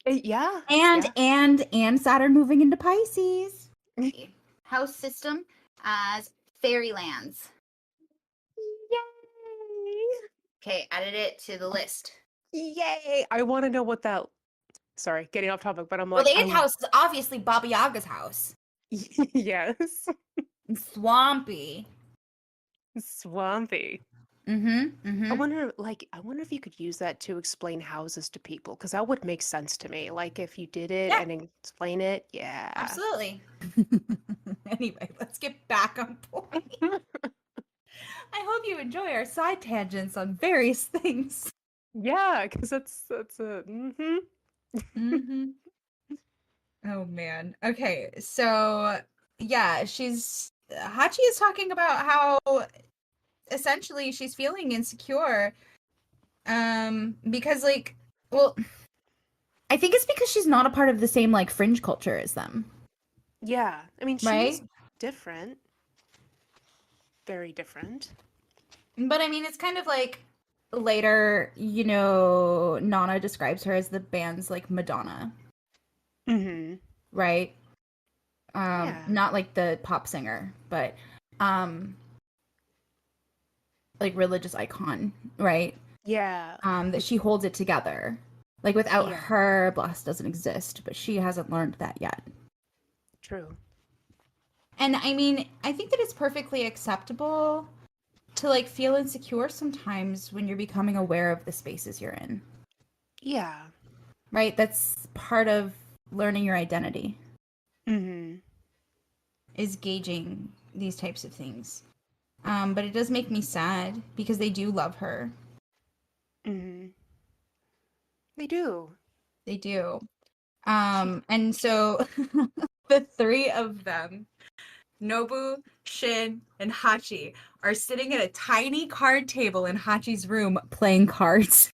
Yeah, And yeah. Saturn moving into Pisces. House system as fairylands. Yay! Okay, added it to the list. Yay! I want to know what that. Sorry, getting off topic, but I'm Well, like, the eighth house is obviously Baba Yaga's house. yes, It's swampy. swampy. Mm-hmm. Mm-hmm. I wonder if you could use that to explain houses to people, because that would make sense to me. Like if you did it Yeah, and explain it, yeah. absolutely. Anyway, let's get back on point. I hope you enjoy our side tangents on various things. Yeah, because that's a Mm-hmm. Oh man. Okay, so yeah, she's Hachi is talking about how essentially she's feeling insecure because like, well, I think it's because she's not a part of the same like fringe culture as them. Yeah. I mean, she's right? different, very different. But I mean, it's kind of like later, you know, Nana describes her as the band's like Madonna, Mm-hmm. right? Yeah. Not like the pop singer, but um like religious icon, right? Yeah. That she holds it together. Like without Yeah. her, Blast doesn't exist, but she hasn't learned that yet. True. And I mean, I think that it's perfectly acceptable to like feel insecure sometimes when you're becoming aware of the spaces you're in, Yeah. right? That's part of learning your identity, Mm-hmm. is gauging these types of things. But it does make me sad because they do love her. Mm-hmm. They do. They do. She. And so the three of them, Nobu, Shin, and Hachi, are sitting at a tiny card table in Hachi's room playing cards.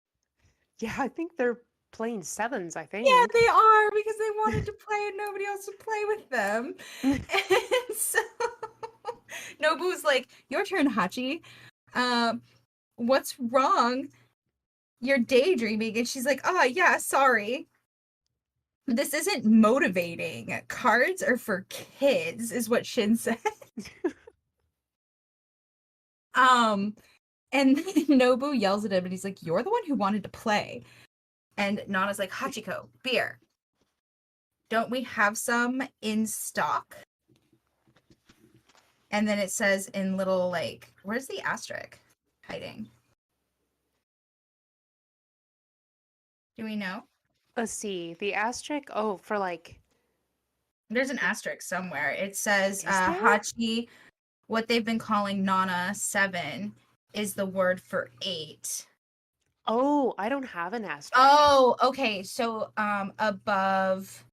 Yeah, I think they're playing sevens, I Yeah, think. they are because they wanted to play and nobody else would play with them. And so Nobu's like, "Your turn, Hachi. Um, what's wrong? You're daydreaming." And she's like, "Oh, yeah, sorry. This isn't motivating. Cards are for kids," is what Shin said. Um, and Nobu yells at him and he's like, "You're the one who wanted to play." And Nana's like, "Hachiko, beer. Don't we have some in stock?" And then it says in little, like, where's the asterisk hiding? Do we know? Let's see. The asterisk. Oh, for like, There's an asterisk somewhere. It says is there? Hachi, what they've been calling Nana 7 is the word for 8. Oh, I don't have an asterisk. Oh, okay. So above.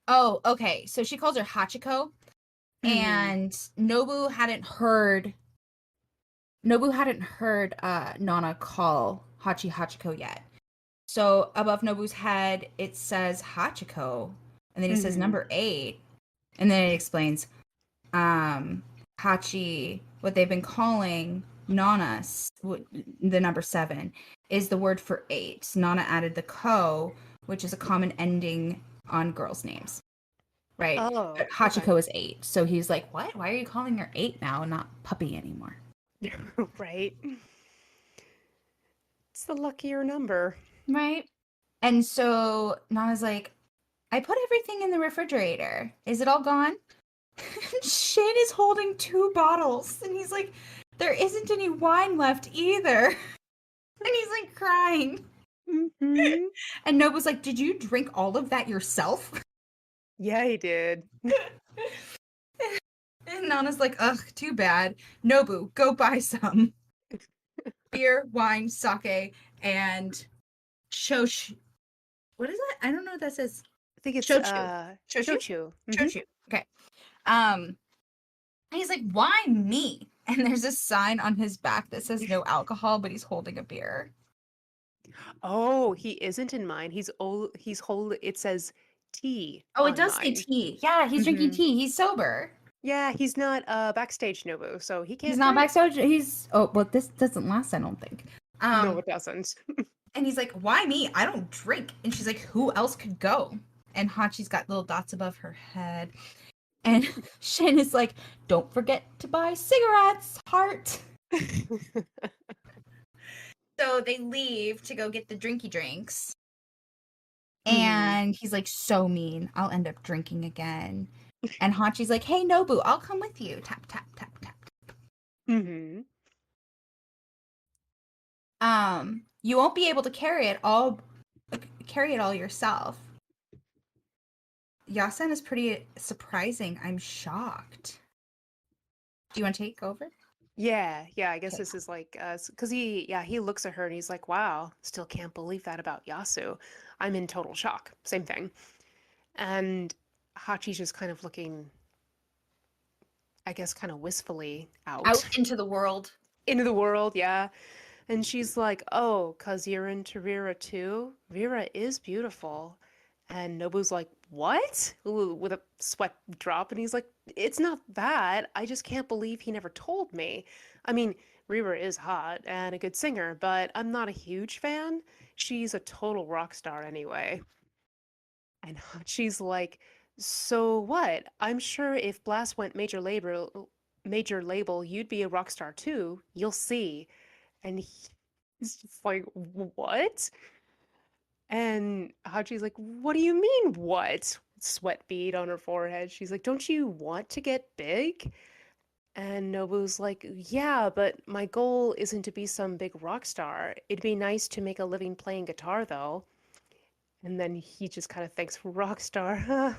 Oh, okay. So she calls her Hachiko, Mm-hmm. and Nobu hadn't heard Nana call Hachi Hachiko yet. So above Nobu's head it says Hachiko, and then he says Mm-hmm. number 8, and then it explains Hachi, what they've been calling Nana, the number 7, is the word for 8. Nana added the ko, which is a common ending on girls' names, right? Oh, But okay. Hachiko is 8. So he's like, what? Why are you calling her 8 now and not puppy anymore? Right. It's the luckier number. Right? And so Nana's like, I put everything in the refrigerator. Is it all gone? Shin is holding 2 bottles, and he's like, there isn't any wine left either. And he's like crying. Mm-hmm. And Nobu's like, did you drink all of that yourself? Yeah, he did. And Nana's like, ugh, too bad. Nobu, go buy some beer, wine, sake, and shosh. What is that? I don't know what that says. I think it's Shochu. Shochu? shochu. Mm-hmm. Shochu. Okay. And he's like, why me? And there's a sign on his back that says no alcohol, but he's holding a beer. Oh, he isn't in mine. He's old. He's whole. It says tea Oh, it on does say mine. tea. Yeah, he's drinking Mm-hmm. tea. He's sober. Yeah, he's not backstage Nobu, so he He's can't not drink. backstage. He's oh, well, this doesn't last, I don't think. No, Um, it doesn't. and he's like, "Why me? I don't drink." And she's like, "Who else could go?" And Hachi's got little dots above her head. And Shin is like, "Don't forget to buy cigarettes, heart." So they leave to go get the drinky drinks. Hmm. And he's like, so mean. I'll end up drinking again. And Hachi's like, hey, Nobu, I'll come with you. Tap, tap, tap, tap. Hmm. You won't be able to carry it all yourself. Yasen is pretty surprising. I'm shocked. Do you want to take over? Yeah. I guess Okay. this is like, because he looks at her and he's like, "Wow, still can't believe that about Yasu. I'm in total shock." Same thing. And Hachi's just kind of looking, I guess, kind of wistfully Out out into the world. into the world. Yeah. And she's like, "Oh, 'cause you're into Vera too? Vera is beautiful." And Nobu's like, what? Ooh, with a sweat drop. And he's like, it's not that. I just can't believe he never told me. I mean, Rira is hot and a good singer, but I'm not a huge fan. She's a total rock star anyway. And she's like, so what? I'm sure if Blast went major label, you'd be a rock star too. You'll see. And he's just like, what? And Hachi's like, what do you mean, what? Sweat bead on her forehead. She's like, don't you want to get big? And Nobu's like, yeah, but my goal isn't to be some big rock star. It'd be nice to make a living playing guitar, though. And then he just kind of thinks, rock star.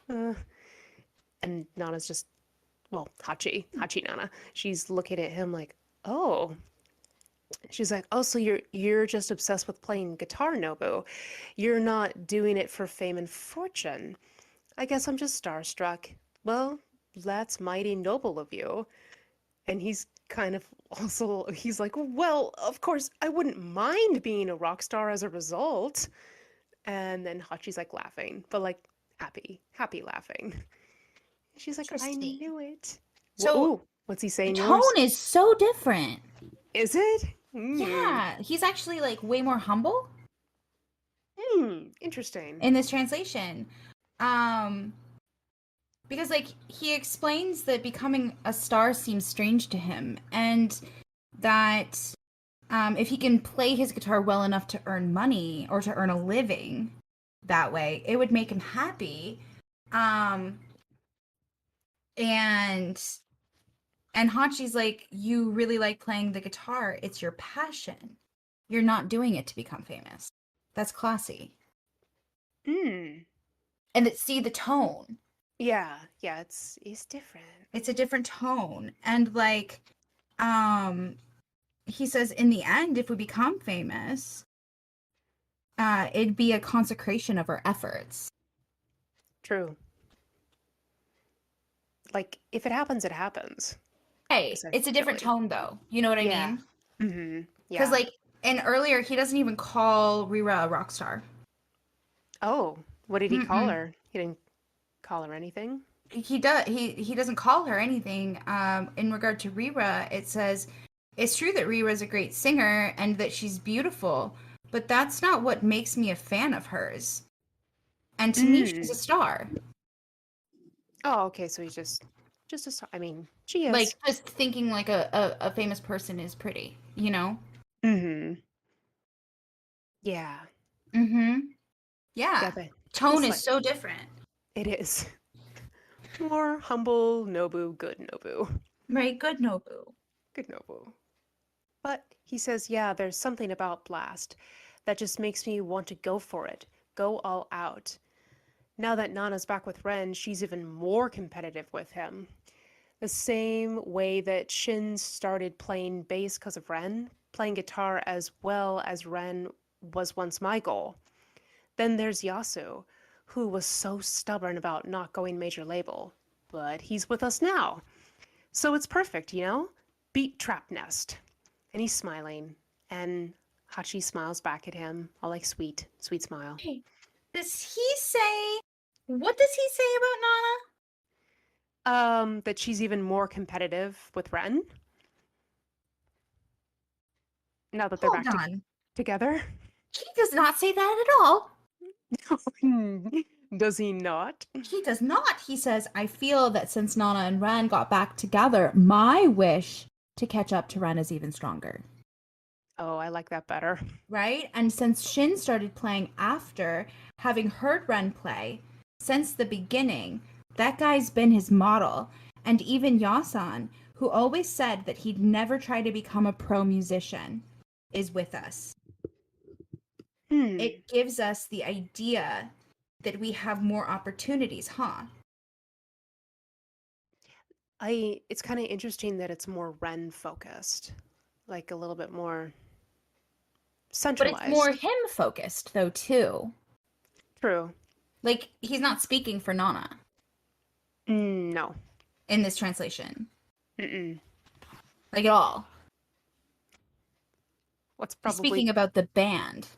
And Nana's just, well, Hachi Nana. She's looking at him like, oh. She's like, oh, so you're just obsessed with playing guitar, Nobu. You're not doing it for fame and fortune. I guess I'm just starstruck. Well, that's mighty noble of you. And he's kind of also, he's like, well, of course, I wouldn't mind being a rock star as a result. And then Hachi's like laughing, but like happy laughing. She's like, I Interesting. knew it. So Ooh, what's he the saying yours? tone is so different. Is it? Hmm. Yeah, he's actually like way more humble Interesting. in this translation. Um, because like he explains that becoming a star seems strange to him, and that if he can play his guitar well enough to earn money or to earn a living that way, it would make him happy. Um, and Hachi's like, you really like playing the guitar. It's your passion. You're not doing it to become famous. That's classy. Hmm. And see the tone. Yeah, it's different. It's a different tone. And like, um, he says, in the end, if we become famous, it'd be a consecration of our efforts. True. Like if it happens, it happens. Hey, it's a different Essentially. tone though. You know what I Yeah. mean? Mm-hmm. Because Yeah. like, and earlier he doesn't even call Rira a rock star. Oh, what did he call Mm-mm. her? He didn't call her anything. He doesn't call her anything. In regard to Rira, it says it's true that Rira is a great singer and that she's beautiful, but that's not what makes me a fan of hers. And to me, she's a Mm. star. Oh, okay. So he's just a star. I mean, she Like is. just thinking like a famous person is pretty, you know? Mm-hmm. Yeah. Mm-hmm. Yeah, Yeah. but Tone he's is like, so different. it is more humble Nobu, good Nobu, Right? Good Nobu. good Nobu. But he says, yeah, there's something about Blast that just makes me want to go for it, go all out. Now that Nana's back with Ren, she's even more competitive with him. The same way that Shin started playing bass because of Ren, playing guitar as well as Ren was once my goal. Then there's Yasu, who was so stubborn about not going major label, but he's with us now. So it's perfect, you know? Beat Trap Nest. And he's smiling, and Hachi smiles back at him, all like sweet smile. Hey, does he say what does he say about Nana? That she's even more competitive with Ren now that they're Hold back on. together. He does not say that at all. Does he not? He does not. He says, I feel that since Nana and Ren got back together, my wish to catch up to Ren is even stronger. Oh, I like that better. Right? And since Shin started playing after, having heard Ren play since the beginning, that guy's been his model. And even Yasan, who always said that he'd never try to become a pro musician, is with us. Hmm. It gives us the idea that we have more opportunities, huh? It's kind of interesting that it's more Ren focused, like a little bit more But it's more centralized. him focused, though, too. True. Like, he's not speaking for Nana No. in this translation. Mm-mm. Like, at all. What's He's probably, speaking about the band.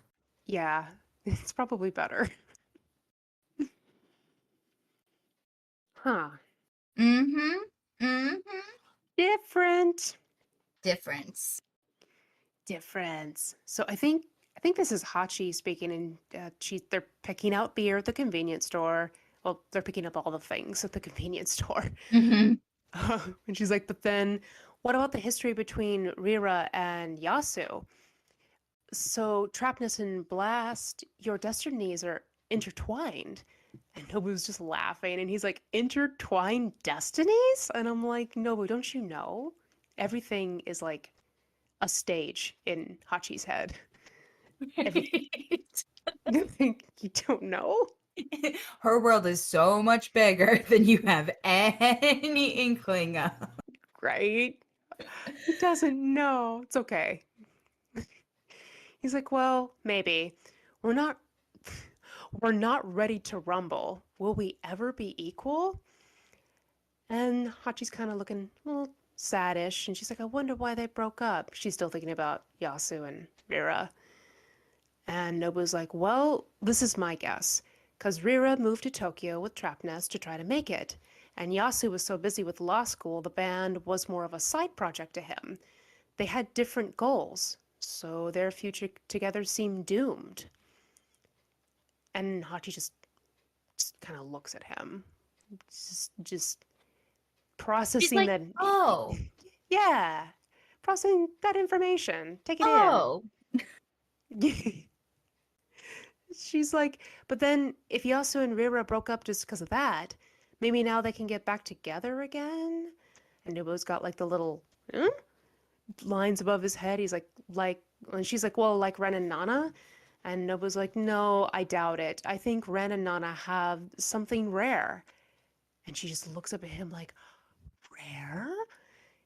yeah, it's probably better. Huh. Mm-hmm. Mm-hmm. Different. Difference. Difference. So I think this is Hachi speaking, and they're picking out beer at the convenience store. Well, they're picking up all the things at the convenience store. Mm-hmm. And she's like, but then what about the history between Rira and Yasu? So Trapness and Blast, your destinies are intertwined. And Nobu's just laughing, and he's like, intertwined destinies? And I'm like, Nobu, don't you know? Everything is like a stage in Hachi's head. Everything. Right. You think you don't know? Her world is so much bigger than you have any inkling of. Right? He doesn't know. It's okay. He's like, well, maybe. We're not we're not ready to rumble. Will we ever be equal? And Hachi's kind of looking a little saddish, and she's like, I wonder why they broke up. She's still thinking about Yasu and Rira. And Nobu's like, well, this is my guess. Because Rira moved to Tokyo with Trapnest to try to make it. And Yasu was so busy with law school, the band was more of a side project to him. They had different goals, so their future together seemed doomed. And Hachi just kind of looks at him, just She's processing like, that. oh, Yeah, processing that information. Take it in. oh. She's like, but then if Yasu and Rira broke up just because of that, maybe now they can get back together again? And Nubo's got like the little lines above his head. He's and she's like, well, like Ren and Nana? And Nobu's like, no, I doubt it. I think Ren and Nana have something rare. And she just looks up at him like, rare?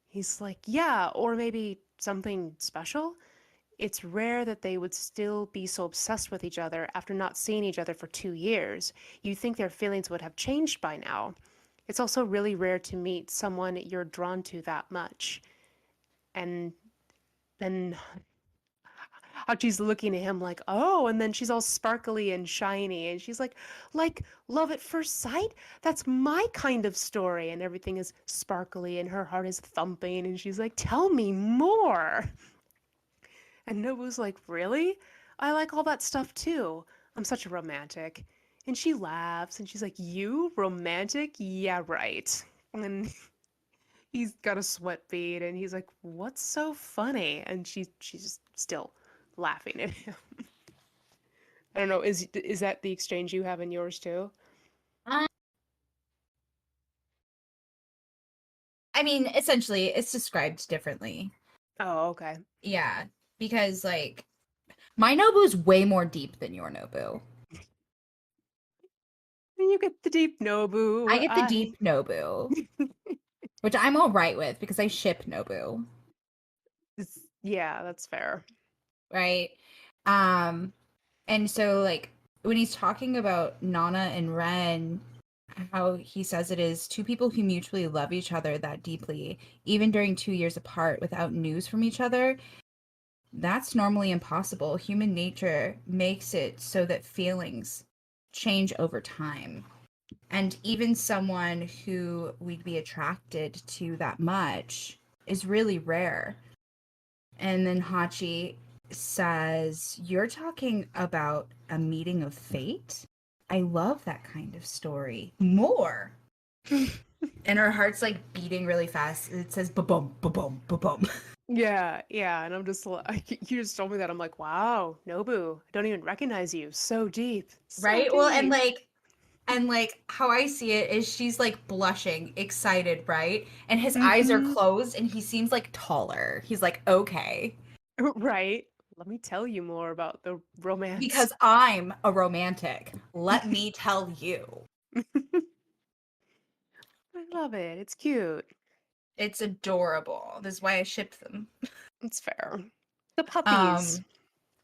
He's like, yeah, or maybe something special. It's rare that they would still be so obsessed with each other after not seeing each other for 2 years. You'd think their feelings would have changed by now. It's also really rare to meet someone you're drawn to that much. And then Hachi's looking at him like, oh, and then she's all sparkly and shiny, and she's like love at first sight? That's my kind of story. And everything is sparkly, and her heart is thumping, and she's like, tell me more. And Nobu's like, really? I like all that stuff too. I'm such a romantic. And she laughs, and she's like, you romantic? Yeah, right. And he's got a sweat bead, and he's like, what's so funny? And she's just still laughing at him. I don't know. Is that the exchange you have in yours too? Um, I mean, essentially, it's described differently. Oh, okay. Yeah, because like my Nobu's way more deep than your Nobu. And you get the deep I Nobu. get the I deep Nobu, which I'm all right with because I ship Nobu, yeah, that's fair. right? Um, and so like when he's talking about Nana and Ren, how he says it is two people who mutually love each other that deeply, even during 2 years apart without news from each other. That's normally impossible. Human nature makes it so that feelings change over time. And even someone who we'd be attracted to that much is really rare. And then Hachi says, you're talking about a meeting of fate? I love that kind of story. More. And her heart's like beating really fast. It says ba boom, ba boom, ba boom. Yeah, yeah, and I'm just like, you just told me that. I'm like, wow, Nobu, I don't even recognize you. So deep, so Right? Well, deep. and like how I see it is she's like blushing, excited, right? And his eyes are Mm-hmm. closed and he seems like taller. He's like, "Okay, Right. Let me tell you more about the romance. because I'm a romantic. Let me tell you." I love it. It's cute. It's adorable. This is why I ship them. It's fair. The puppies. Um,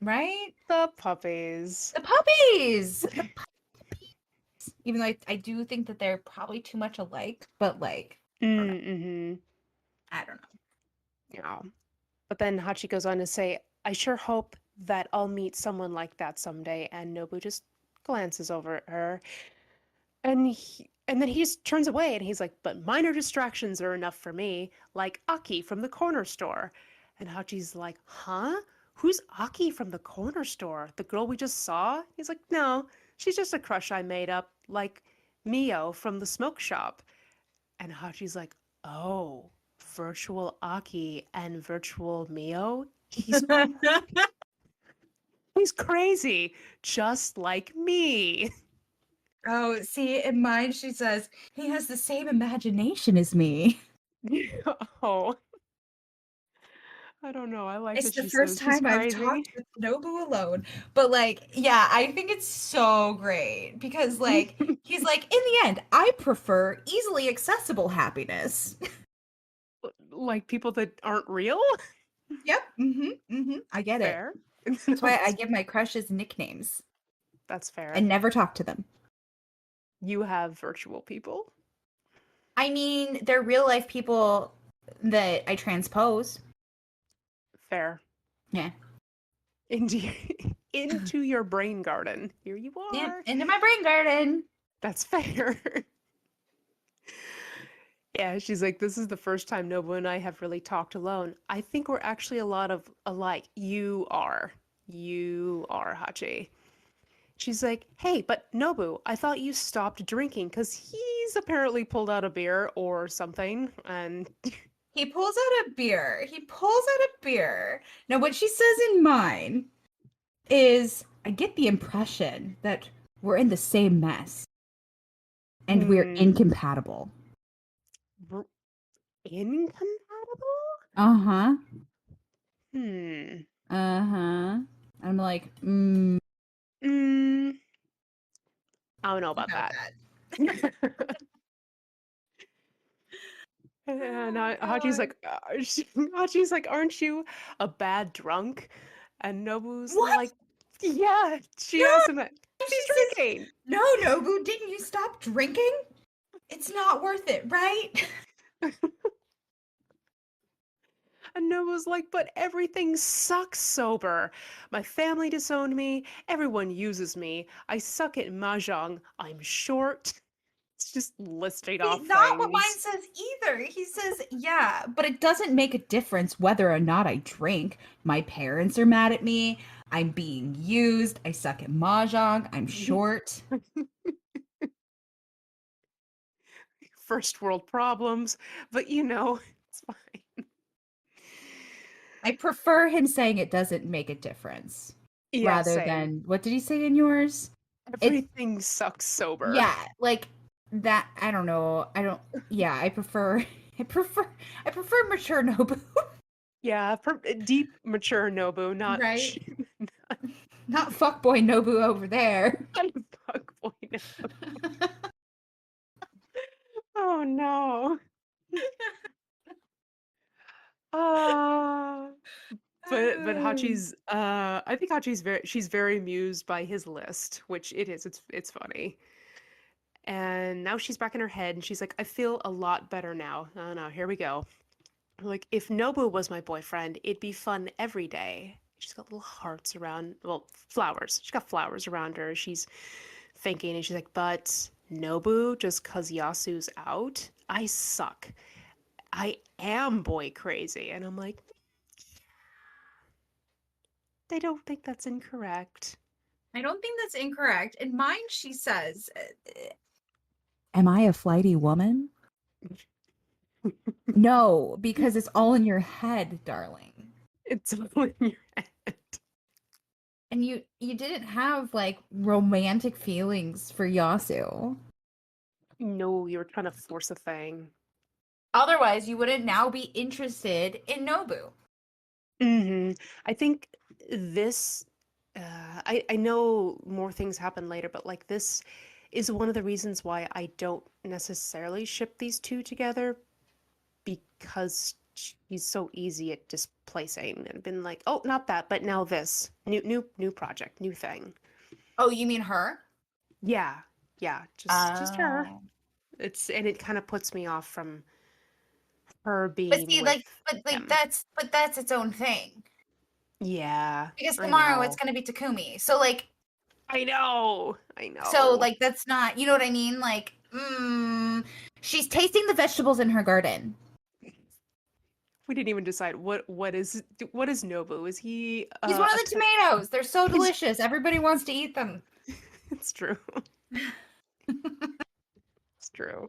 right? The puppies. The puppies. The puppies. Even though I do think that they're probably too much alike, but like, I don't know. Mm-hmm. I don't know. Yeah. But then Hachi goes on to say, I sure hope that I'll meet someone like that someday. And Nobu just glances over at her. And then he just turns away and he's like, but minor distractions are enough for me, like Aki from the corner store. And Hachi's like, huh? Who's Aki from the corner store? The girl we just saw? He's like, no, she's just a crush I made up, like Mio from the smoke shop. And Hachi's like, oh, virtual Aki and virtual Mio? He's crazy, just like me. Oh, see, in mine she says he has the same imagination as me. Oh, I don't know. I like It's that the she first says he's time I've crazy. talked with Nobu alone. But like, yeah, I think it's so great because like he's like, in the end, I prefer easily accessible happiness. Like people that aren't real? Yep. I get it. Fair. That's why I That's, give my crushes nicknames that's fair. and never talk to them. You have virtual people? I mean, they're real life people that I transpose. Fair. Yeah. Into, into your brain garden. Here you Yeah, are. into my brain garden. That's fair. Yeah, she's like, this is the first time Nobu and I have really talked alone. I think we're actually a lot of alike. You are. You are, Hachi. She's like, hey, but Nobu, I thought you stopped drinking because he's apparently pulled out a beer or something. And He pulls out a beer. He pulls out a beer. Now, what she says in mine is I get the impression that we're in the same mess and we're hmm, incompatible. we're incompatible? Uh huh. Hmm. Uh huh. I'm like, Mm, I don't know about about that. that. And Oh Hachi's god. like, Hachi's like, aren't you a bad drunk? And Nobu's What? like, yeah. She No! asks him that. She He's says, drinking. no, Nobu, didn't you stop drinking? It's not worth it, right? And Nobu's like, but everything sucks sober. My family disowned me. Everyone uses me. I suck at mahjong. I'm short. It's just listing See, off not what mine things. says either. He says, yeah, but it doesn't make a difference whether or not I drink. My parents are mad at me. I'm being used. I suck at mahjong. I'm short. First world problems, but you know, it's fine. I prefer him saying it doesn't make a difference Yeah, rather same. than what did he say in yours? It Everything sucks sober. yeah, like that I don't know. I don't yeah, I prefer I prefer I prefer mature Nobu, Yeah, deep, mature Nobu, not right? Not fuckboy Nobu over there. not fuckboy Nobu. Oh no. Ah. But Hachi's I think Hachi's very amused by his list, which it is. It's funny. And now she's back in her head and she's like, I feel a lot better now. Oh no, here we go. Like, if Nobu was my boyfriend, it'd be fun every day. She's got little hearts around, well, flowers. She's got flowers around her. She's thinking, and she's like, but Nobu, just 'cause Yasu's out, I suck. I am boy crazy. And I'm like, they don't think that's incorrect. I don't think that's incorrect. In mine, she says, am I a flighty woman? No, because it's all in your head, darling. It's all in your head. And you didn't have like romantic feelings for Yasu. No, you're trying to force a thing. Otherwise, you wouldn't now be interested in Nobu. I think this, I know more things happen later, but like this is one of the reasons why I don't necessarily ship these two together because she's so easy at displacing and been like, oh, not that, but now this new project, new thing. Oh, you mean her? Yeah, yeah, just her. Oh. It's and it kind of puts me off from her But being see, with like him. that's its own thing. Yeah, Because I tomorrow it's know. gonna be Takumi. So like I know. I so know. like that's not you know what I mean? Like Mm, she's tasting the vegetables in her garden. We didn't even decide what is Nobu? Is he He's one of a the tomatoes. They're so he's delicious. Everybody wants to eat them. it's true. It's true.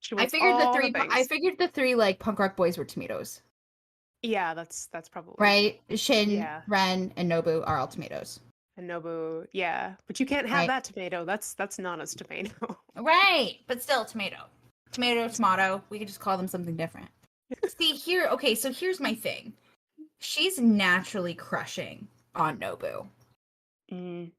She I wants figured the all the three. I things. figured the three like punk rock boys were tomatoes, Yeah, that's probably right? Shin, yeah. Ren, and Nobu are all tomatoes, And Nobu, yeah. But you can't have right? that tomato. That's Nana's tomato. Right, but still tomato. Tomato, tomato. We could just call them something different. See here. Okay, so here's my thing. She's naturally crushing on Nobu.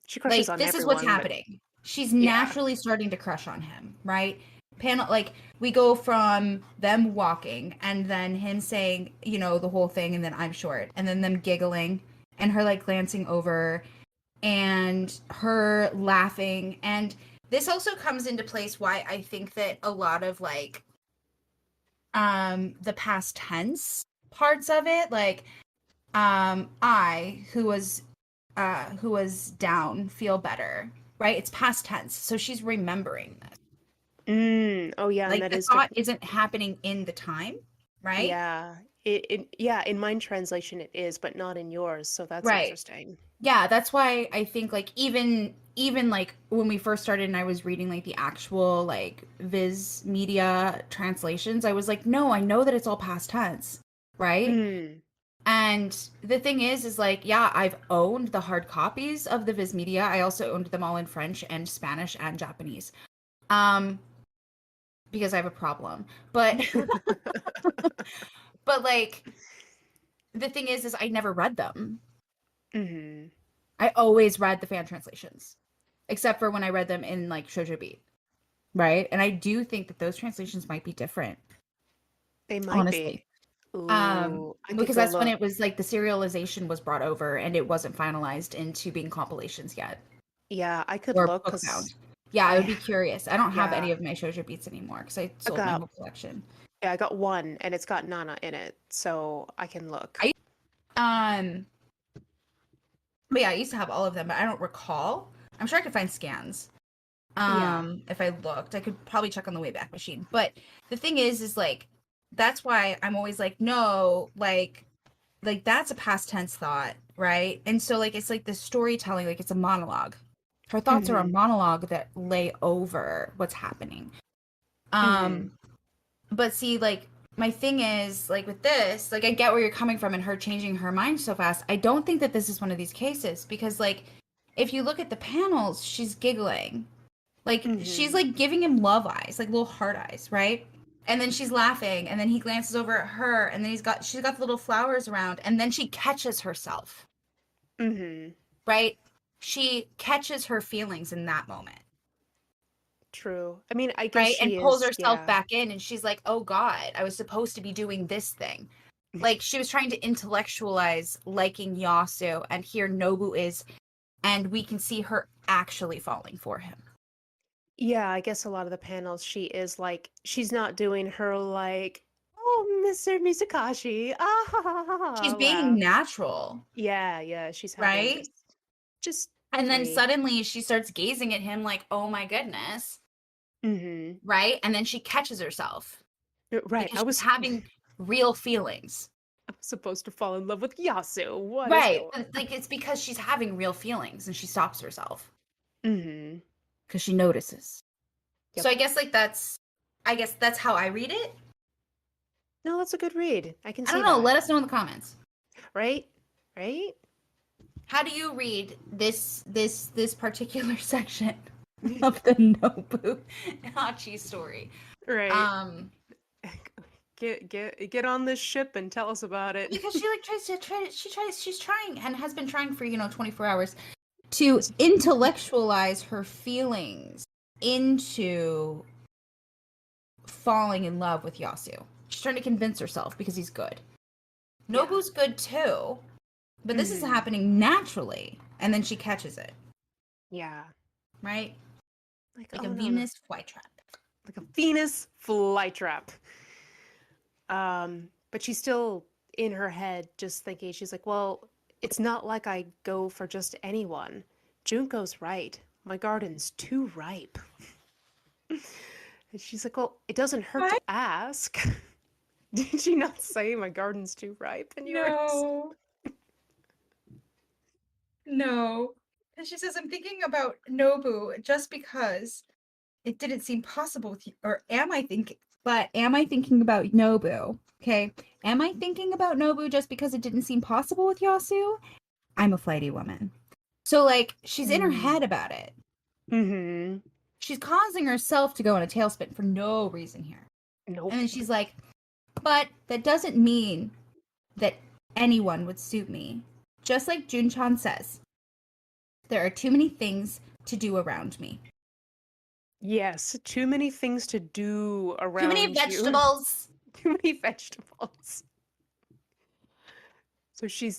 She crushes Like on this is what's everyone, but happening. She's yeah. naturally starting to crush on him, right? Panel like we go from them walking and then him saying, you know, the whole thing and then I'm short and then them giggling and her like glancing over and her laughing and this also comes into place why I think that a lot of like the past tense parts of it like I who was down feel better, right? It's past tense, so she's remembering this. Oh yeah, and Like that the is thought isn't happening in the time, right? yeah. Yeah, in mine translation it is, but not in yours, so that's Right. interesting. Yeah, that's why I think like even like when we first started and I was reading like the actual like Viz media translations, I was like, no, I know that it's all past tense, right? Mm. And the thing is like, yeah, I've owned the hard copies of the Viz Media. I also owned them all in French and Spanish and Japanese. Um, because I have a problem. But but like the thing is I never read them. hmm I always read the fan translations. Except for when I read them in like Shoujo Beat. Right? And I do think that those translations might be different, They might be. honestly. Ooh, I could Because go that's when look. it was like the serialization was brought over and it wasn't finalized into being compilations yet. Yeah, I could Or look book because bound. Yeah, I would I be curious. I don't have yeah, any of my shoujo beats anymore because I I sold my got whole collection. yeah, I got one and it's got Nana in it, so I can look. I um, but yeah, I used to have all of them, but I don't recall. I'm sure I could find scans. Yeah. If I looked, I could probably check on the Wayback Machine. But the thing is like that's why I'm always like, no, like that's a past tense thought, right? And so like it's like the storytelling, like it's a monologue. Her thoughts are a hmm monologue that lay over what's happening. hmm Um, but see, like my thing is like with this, like I get where you're coming from and her changing her mind so fast. I don't think that this is one of these cases because like if you look at the panels, she's giggling. Like she's hmm like giving him love eyes, like little heart eyes, right? And then she's laughing, and then he glances over at her, and then she's got the little flowers around, and then she catches herself, hmm right? She catches her feelings in that moment, True. I mean, I guess right? And she pulls is, herself yeah. back in, and she's like, "Oh God, I was supposed to be doing this thing." Like she was trying to intellectualize liking Yasu, and here Nobu is, and we can see her actually falling for him. Yeah, I guess a lot of the panels she is like she's not doing her like, oh, Mr. Misakashi, ah ha ha ha She's ha being laugh. natural, Yeah, yeah, she's having right? just And then free. suddenly she starts gazing at him like, oh my goodness, hmm right? And then she catches herself Right. because she's having real feelings. I was supposed to fall in love with Yasu. What is Right. going But like it's because she's having real feelings and she stops herself on? because she notices. So Yep. I guess that's how I read it. No, that's a good read. I can I see don't know. that. Let us know in the comments. Right? Right? How do you read this particular section of the Nobu Hachi story? Right. Um Get on this ship and tell us about it. because she like she's trying and has been trying for 24 hours to intellectualize her feelings into falling in love with Yasu. She's trying to convince herself because he's good. Yeah. Nobu's good too, but this is hmm happening naturally and then she catches it, Yeah. right? Like, Like a oh no, no. Venus flytrap. Like a Venus flytrap. But she's still in her head just thinking, she's like, well, it's not like I go for just anyone. Junko's right. My garden's too ripe. And she's like, well, it doesn't hurt to What? ask. Did you not say my garden's too ripe and yours? No. No. And she says, I'm thinking about Nobu just because it didn't seem possible with you. Or am I thinking about Nobu? Okay. Am I thinking about Nobu just because it didn't seem possible with Yasu? I'm a flighty woman. So, like, she's in her Mm. head about it. Mm-hmm. She's causing herself to go in a tailspin for no reason here. Nope. And then she's like, but that doesn't mean that anyone would suit me. Just like Junchan says, there are too many things to do around me. Yes, too many things to do Too many around you. vegetables. Too many vegetables. So she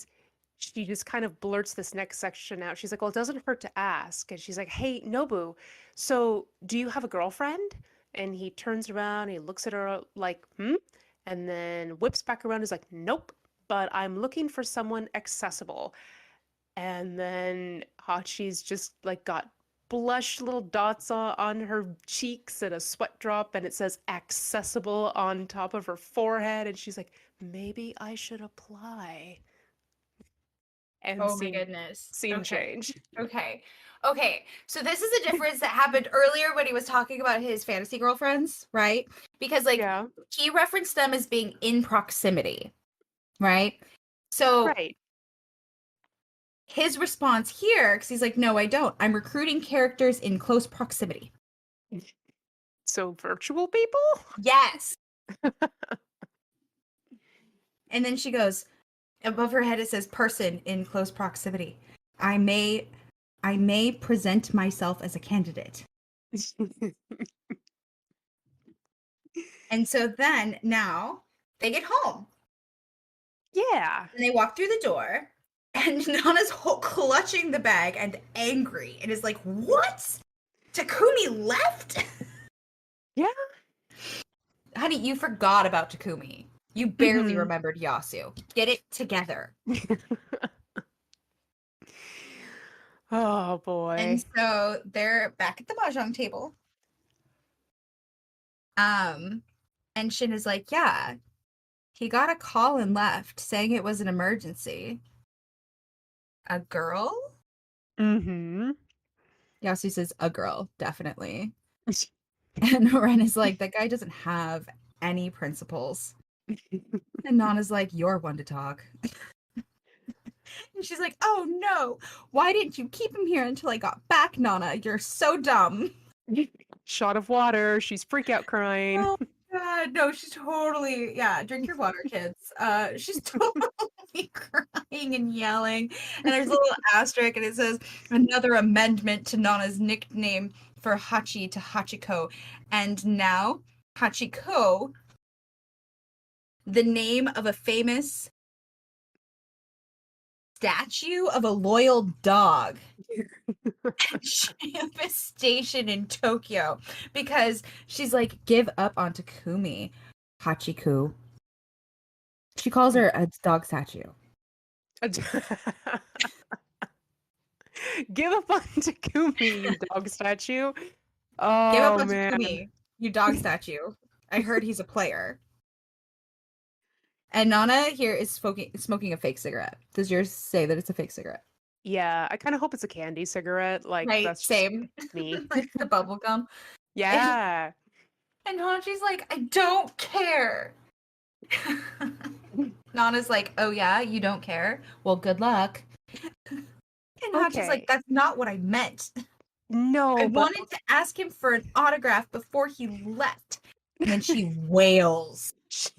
just kind of blurts this next section out. She's like, well, it doesn't hurt to ask. And she's like, hey, Nobu, so do you have a girlfriend? And he turns around, he looks at her like, hmm? And then whips back around, is like, nope, but I'm looking for someone accessible. And then Hachi's just like got blush little dots on her cheeks and a sweat drop, and it says accessible on top of her forehead. And she's like, maybe I should apply. And Oh my goodness. scene Okay. change. Okay. Okay. So this is a difference that happened earlier when he was talking about his fantasy girlfriends, right? Because like Yeah. he referenced them as being in proximity, right? So Right. his response here, because he's like, no, I don't. I'm recruiting characters in close proximity. So virtual people? Yes. And then she goes, above her head it says person in close proximity. I may present myself as a candidate. And so then now they get home Yeah. and they walk through the door and Nana's clutching the bag and angry and is like, what? Takumi left? Yeah. Honey, you forgot about Takumi. You barely Mhm. remembered Yasu. Get it together. Oh And boy. so they're back at the mahjong table. And Shin is like, yeah, he got a call and left saying it was an emergency. A girl? Mm-hmm. Yasu says, a girl, definitely. And Ren is like, that guy doesn't have any principles. And Nana's like, you're one to talk. And she's like, oh no, why didn't you keep him here until I got back, Nana? You're so dumb. Shot of water. She's freak out crying. Oh god, no, she's totally, yeah, drink your water, kids. She's totally crying and yelling. And there's a little asterisk and it says another amendment to Nana's nickname for Hachi to Hachiko. And now Hachiko, the name of a famous statue of a loyal dog at Chiba Station in Tokyo, because she's like, give up on Takumi, Hachiku. She calls her a dog statue. Give up on Takumi, you dog statue. Give up Oh on man. Takumi, you dog statue. I heard he's a player. And Nana here is smoking a fake cigarette. Does yours say that it's a fake cigarette? Yeah, I kind of hope it's a candy cigarette. Like Right, that's just same. me. Like the bubble gum. And, Yeah. and Hachi's like, I don't care. Nana's like, oh yeah, you don't care? Well, good luck. And Hachi's like, Okay. that's not what I meant. I No, but wanted to ask him for an autograph before he left. And then she wails. she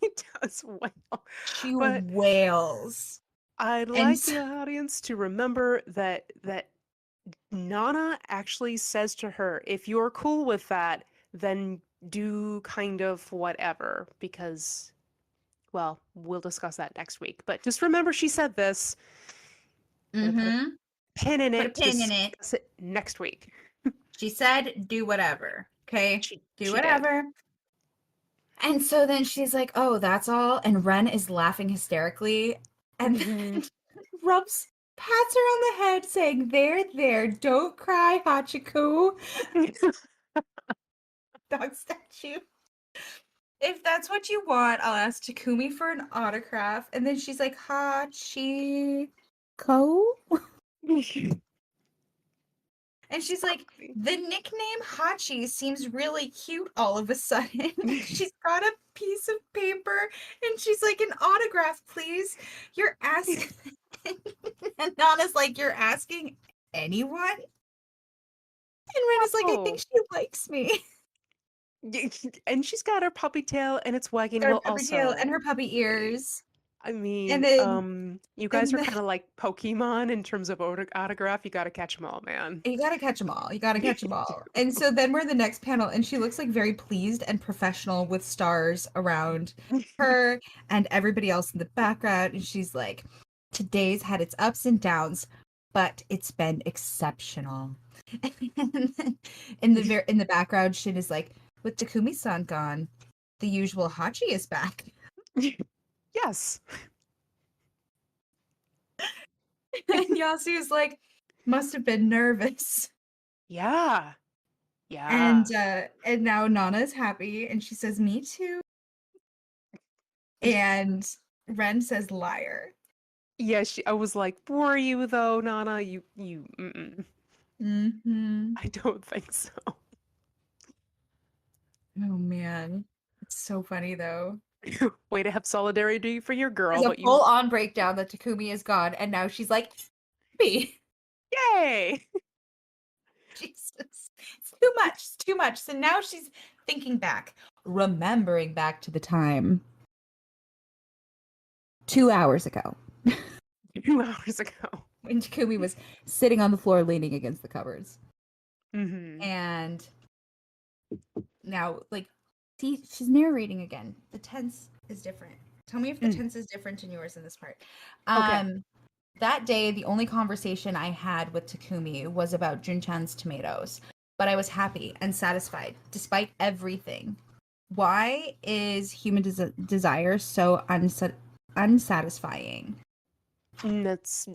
does well. She But wails. I'd And like so, the audience to remember that Nana actually says to her, if you're cool with that, then do kind of whatever, because, well, we'll discuss that next week. But just remember she said this. Gonna put a pin in put a it to pin in it. discuss it next week. She said, do whatever. Okay? Do She did. whatever. And so then she's like, oh, that's all. And Ren is laughing hysterically and Hmm. then pats her on the head, saying, there, don't cry, Hachiku. dog statue. If that's what you want, I'll ask Takumi for an autograph. And then she's like, Hachiko? And she's like, the nickname Hachi seems really cute all of a sudden. She's got a piece of paper and she's like, an autograph, please. You're asking. And Nana's like, you're asking anyone? And Ren is like, I think she likes me. And she's got her puppy tail and it's wagging. Got her Well, puppy tail and also, her puppy ears. I And mean, then you guys and are then kind of like Pokemon in terms of autograph. You got to catch them all, man. you gotta catch them all. You gotta catch them all. And so then we're in the next panel, and she looks like very pleased and professional with stars around her and everybody else in the background. And she's like, today's had its ups and downs, but it's been exceptional. And then in the background, Shin is like, with Takumi-san gone, the usual Hachi is back. Yes. And Yasu is like, must have been nervous. Yeah. Yeah. And now Nana is happy and she says, me too. And Ren says liar. Yeah, I was like, were you though, Nana? Mm-mm. Mm-hmm. I don't think so. Oh man. It's so funny though. Way to have solidarity for your girl, There's a but you, full-on breakdown that Takumi is gone, and now she's like, happy. yay! Jesus. It's too much. It's too much. So now she's thinking back, remembering back to the time 2 hours ago 2 hours ago. when Takumi was sitting on the floor leaning against the cupboards. Mm-hmm. And now, like, see, she's narrating again. The tense is different. Tell me if the tense is different in yours in this part. Okay. That day, the only conversation I had with Takumi was about Junchan's tomatoes, but I was happy and satisfied despite everything. Why is human desire so unsatisfying? That's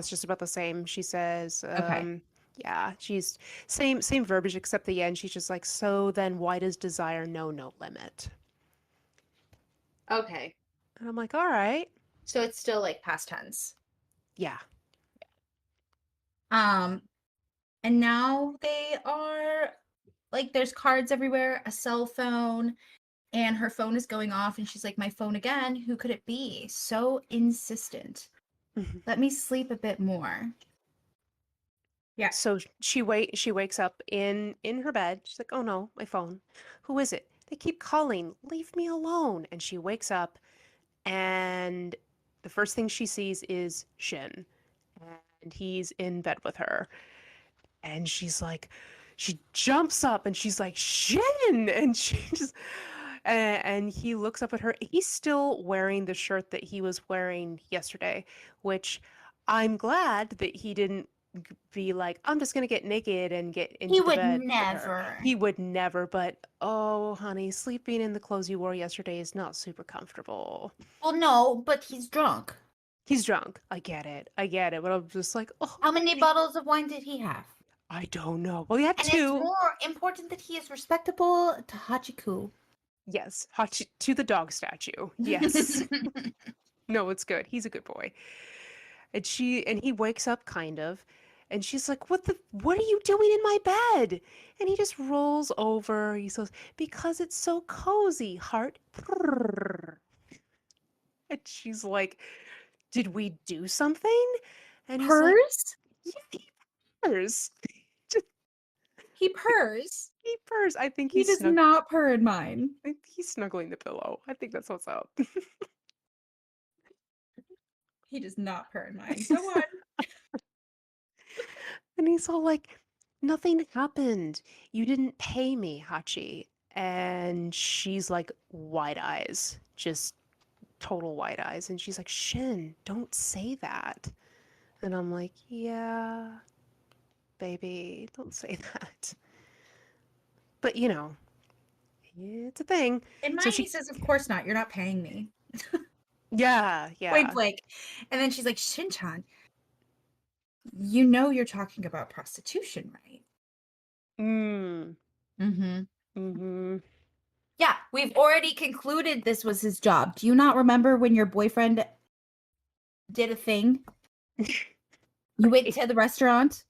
just about the same. She says, Okay. yeah, she's same verbiage except the end. She's just like, so then why does desire know no limit? Okay. And I'm like, all right. So it's still like past tense. Yeah. And now they are like, there's cards everywhere, a cell phone, and her phone is going off, and she's like, my phone again, who could it be? So insistent. Let me sleep a bit more. Yeah. So she wakes up in her bed. She's like, "Oh no, my phone. Who is it? They keep calling. Leave me alone." And she wakes up and the first thing she sees is Shin. And he's in bed with her. And she jumps up and she's like, "Shin!" And she just and he looks up at her. He's still wearing the shirt that he was wearing yesterday, which I'm glad that he didn't be like, I'm just gonna get naked and get He into the would bed with her. never. He would never, but oh, honey, sleeping in the clothes you wore yesterday is not super comfortable. Well, no, but he's drunk. He's drunk. I get it. But I'm just like, oh, How many bottles of wine did he have? I don't know. Well, he had And it's two. more important that he is respectable to Hachiku. Yes, to the dog statue. Yes. No, it's good. He's a good boy. And he wakes up kind of, and she's like, what are you doing in my bed? And he just rolls over. He says, because it's so cozy, heart. And she's like, did we do something? And he's like, Purrs? yeah, he purrs. Just, He purrs. he purrs. I think He does not purr in mine. he's snuggling the pillow. I think that's what's up. He does not purr in mine. Go on. And he's all like, nothing happened. You didn't pay me, Hachi. And she's like, wide eyes, just total wide eyes. And she's like, Shin, don't say that. And I'm like, yeah, baby, don't say that. But you know, it's a thing. In mine, So he says, of course not. You're not paying me. yeah. Point blank. And then she's like, Shinchan, you're talking about prostitution, right? Mm. Mm-hmm. Mm-hmm. Yeah, we've already concluded this was his job. Do you not remember when your boyfriend did a thing? You went to the restaurant?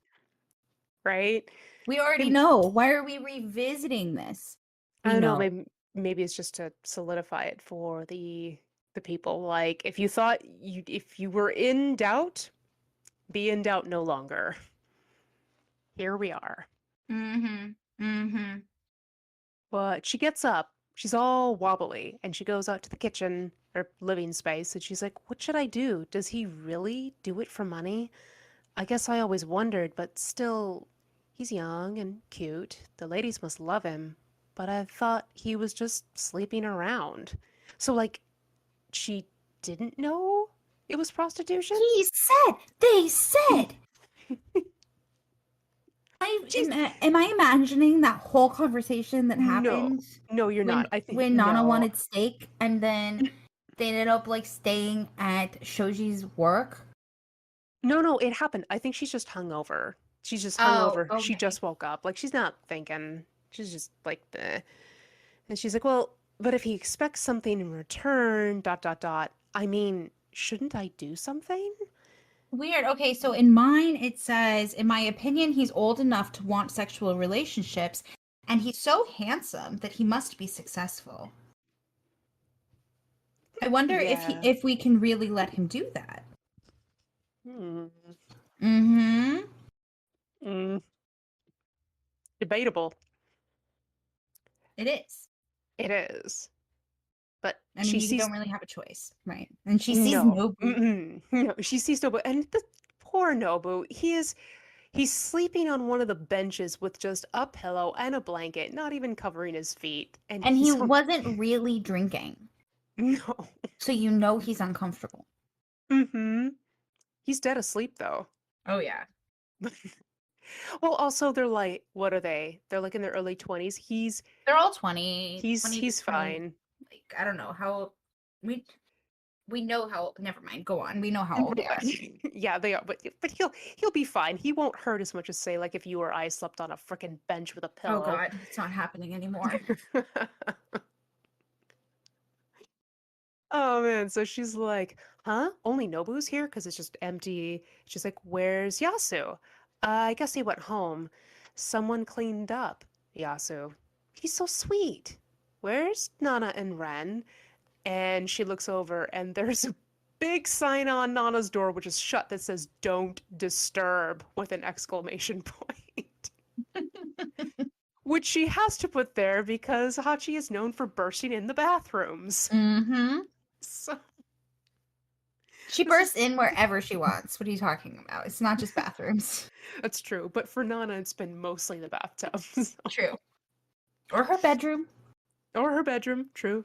Right? We already Maybe, know. Why are we revisiting this? I We don't know, know. maybe it's just to solidify it for the people. Like if you thought if you were in doubt, be in doubt no longer. Here we are. Mm-hmm. Mm-hmm. But she gets up. She's all wobbly and she goes out to the kitchen or living space and she's like, "What should I do? Does he really do it for money? I guess I always wondered, but still, he's young and cute. The ladies must love him. But I thought he was just sleeping around." So, like, she didn't know it was prostitution? They said. She's Am I imagining that whole conversation that no, happened no, you're not. when I think when Nana no. wanted steak and then they ended up like staying at Shoji's work? No, no, it happened. I think she's just hungover. She's just Oh, hungover. She okay. just woke up. Like she's not thinking. She's just like the. And she's like, "Well, but if he expects something in return, dot dot dot. I mean, shouldn't I do something?" Weird. Okay, so in mine it says, in my opinion, he's old enough to want sexual relationships, and he's so handsome that he must be successful. I wonder Yeah. if we can really let him do that. Hmm. Mm-hmm. Mm. Debatable. It is. It is. But I she mean, you sees don't really have a choice, right? And she sees no. Nobu. Mm-mm. No, she sees Nobu, and the poor Nobu. He's sleeping on one of the benches with just a pillow and a blanket, not even covering his feet, and And he he's on. wasn't really drinking. No. So you know he's uncomfortable. Mm-hmm. He's dead asleep though. Oh yeah. Well, also they're like, what are they? They're like in their early 20s. They're all 20, He's 20 to he's 20. fine. Like, I don't know how we we know how, never mind. Go on. We know how old they are. Yeah, they are, but he'll be fine. He won't hurt as much as say like if you or I slept on a freaking bench with a Oh pillow. God, it's not happening anymore. Oh man, so she's like, "Huh? Only Nobu's here because it's just empty." She's like, "Where's Yasu?" I guess he went home. Someone cleaned up Yasu. He's so sweet. Where's Nana and Ren?" And she looks over and there's a big sign on Nana's door which is shut that says "Don't disturb" with an exclamation point. Which she has to put there because Hachi is known for bursting in the bathrooms. Mm-hmm. So She this bursts is in wherever she wants. What are you talking about? It's not just bathrooms. that's true, but for Nana, it's been mostly the bathtub. So. True. Or her bedroom. Or her bedroom, true.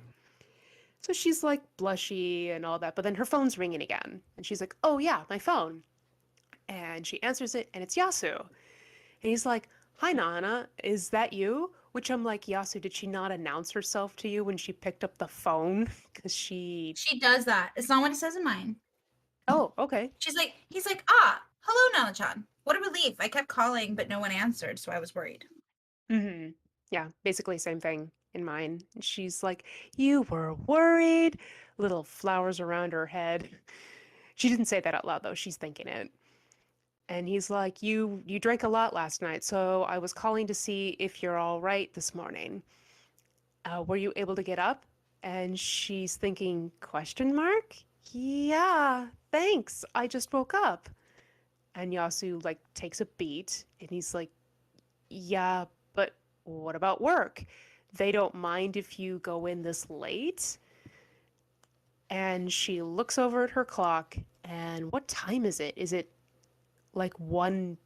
So she's like blushy and all that, but then her phone's ringing again. And she's like, "Oh yeah, my phone." And she answers it, and it's Yasu. And he's like, "Hi, Nana, is that you?" Which I'm like, "Yasu, did she not announce herself to you when she picked up the phone? Because she. She does that. It's not what it says in mine. Oh, okay. He's like, hello, Nana-chan. What a relief. I kept calling, but no one answered, so I was worried. Mm-hmm. Yeah, basically same thing in mine. She's like, "You were worried?" Little flowers around her head. She didn't say that out loud though. She's thinking it. And he's like, "You drank a lot last night, so I was calling to see if you're all right this morning. Were you able to get up?" And she's thinking, question mark? "Yeah, thanks. I just woke up." And Yasu like takes a beat and he's like, "Yeah, but what about work? They don't mind if you go in this late?" And she looks over at her clock and what time is it? Is it like 1:10?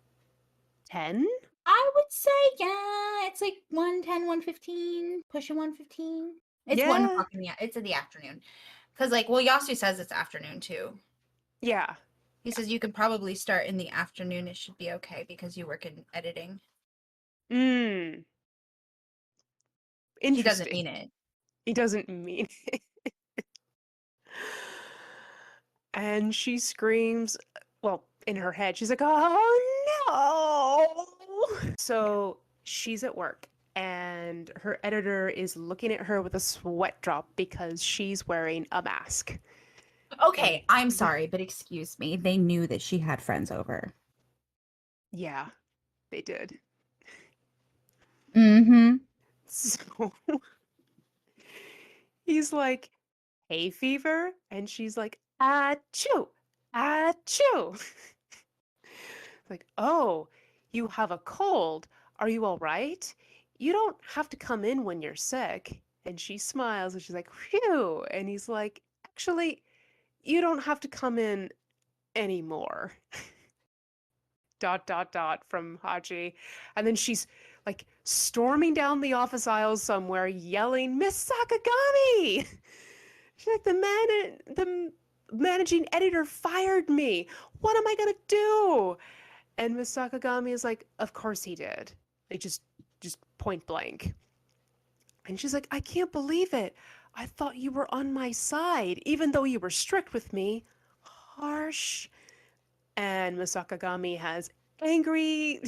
I would say, yeah, it's like 1:10, 1:15, pushing 1:15. It's 1 Yeah. o'clock it's in the afternoon. Because, like, well, Yasu says it's afternoon, too. Yeah. He says you can probably start in the afternoon. It should be okay because you work in editing. Mm, He doesn't interesting. mean it. He doesn't mean it. And she screams, well, in her head, she's like, "Oh no." Yeah. So she's at work and her editor is looking at her with a sweat drop because she's wearing a mask. And Okay, I'm sorry, but excuse me. They knew that she had friends over. yeah, they did. Mm-hmm. So he's like, hay fever? And she's like, achoo, achoo. Like, oh, you have a cold. Are you all right? You don't have to come in when you're sick. And she smiles and she's like, phew. And he's like, actually, you don't have to come in anymore. Dot, dot, dot from Hachi. And then she's like storming down the office aisles somewhere, yelling, Miss Sakagami! She's like, the managing editor fired me. What am I gonna do? And Miss Sakagami is like, of course he did. Like just point blank. And she's like, I can't believe it. I thought you were on my side, even though you were strict with me. Harsh. And Miss Sakagami has angry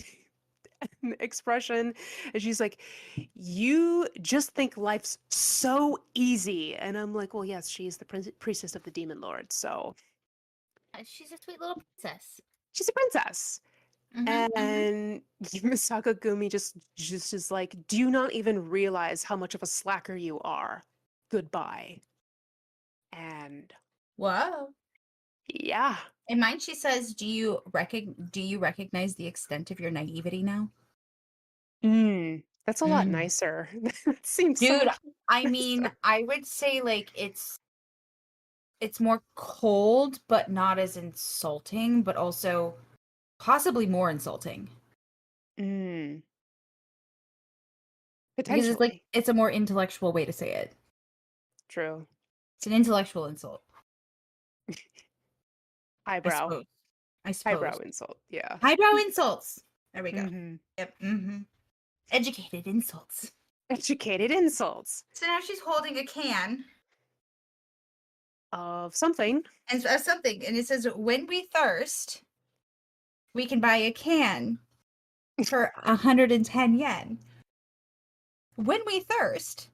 expression. And she's like, you just think life's so easy. And I'm like, well, yes, she's the priestess of the demon lord. So She's a sweet little princess. she's a princess. And Misaka Gumi just is like, do you not even realize how much of a slacker you are? Goodbye. And Whoa. yeah. In mine, she says, "Do you recognize the extent of your naivety now?" That's a lot Mm. nicer. That seems so Dude, much I mean, nicer. I would say like it's more cold, but not as insulting, but also possibly more insulting Mm, because it's like potentially. it's a more intellectual way to say it. True. It's an intellectual insult, I Eyebrow. suppose. I Eyebrow suppose. insult. Yeah. Highbrow insults. There we go. Mm-hmm. Yep. Educated insults. Educated insults So now she's holding a can of something. and something, and it says, "When we thirst, we can buy a can for 110 yen." When we thirst.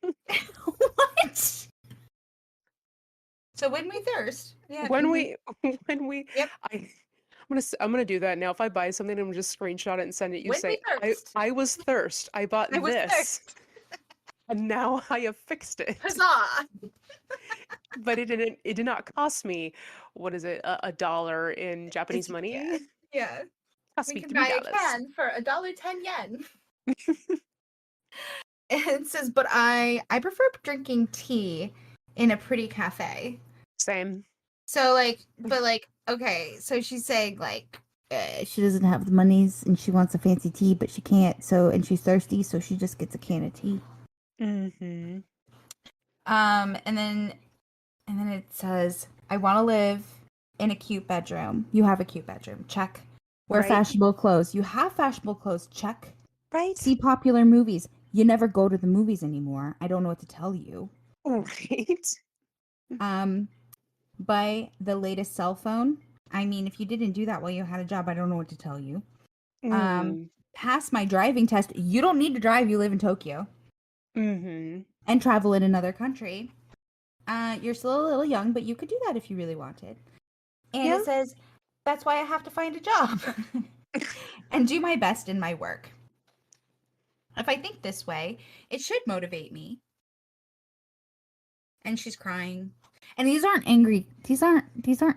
What? So when we thirst. Yeah. when we when we Yep. I'm gonna do that now. If I buy something, I'm gonna just screenshot it and send it. You When we say, thirst. I was thirst. I bought I was this, thirst. and now I have fixed it. Huzzah! But it did not cost me, what is it, a dollar in Japanese Yeah. money? Yeah. Cost We me can three buy a dollars. can for $1.10. And it says, but I prefer drinking tea in a pretty cafe. Same. So okay, so she's saying she doesn't have the monies and she wants a fancy tea, but she can't. So and she's thirsty, so she just gets a can of tea. Mm-hmm. And then it says, I want to live in a cute bedroom. You have a cute bedroom. Check. Wear Right. fashionable clothes. You have fashionable clothes. Check. Right. See popular movies. You never go to the movies anymore. I don't know what to tell you. Right. Buy the latest cell phone. I mean, if you didn't do that while you had a job, I don't know what to tell you. Mm. Pass my driving test. You don't need to drive. You live in Tokyo Mm-hmm. and travel in another country. You're still a little young, but you could do that if you really wanted. And Yeah. it says, that's why I have to find a job and do my best in my work. If I think this way, it should motivate me. And she's crying. And these aren't angry. These aren't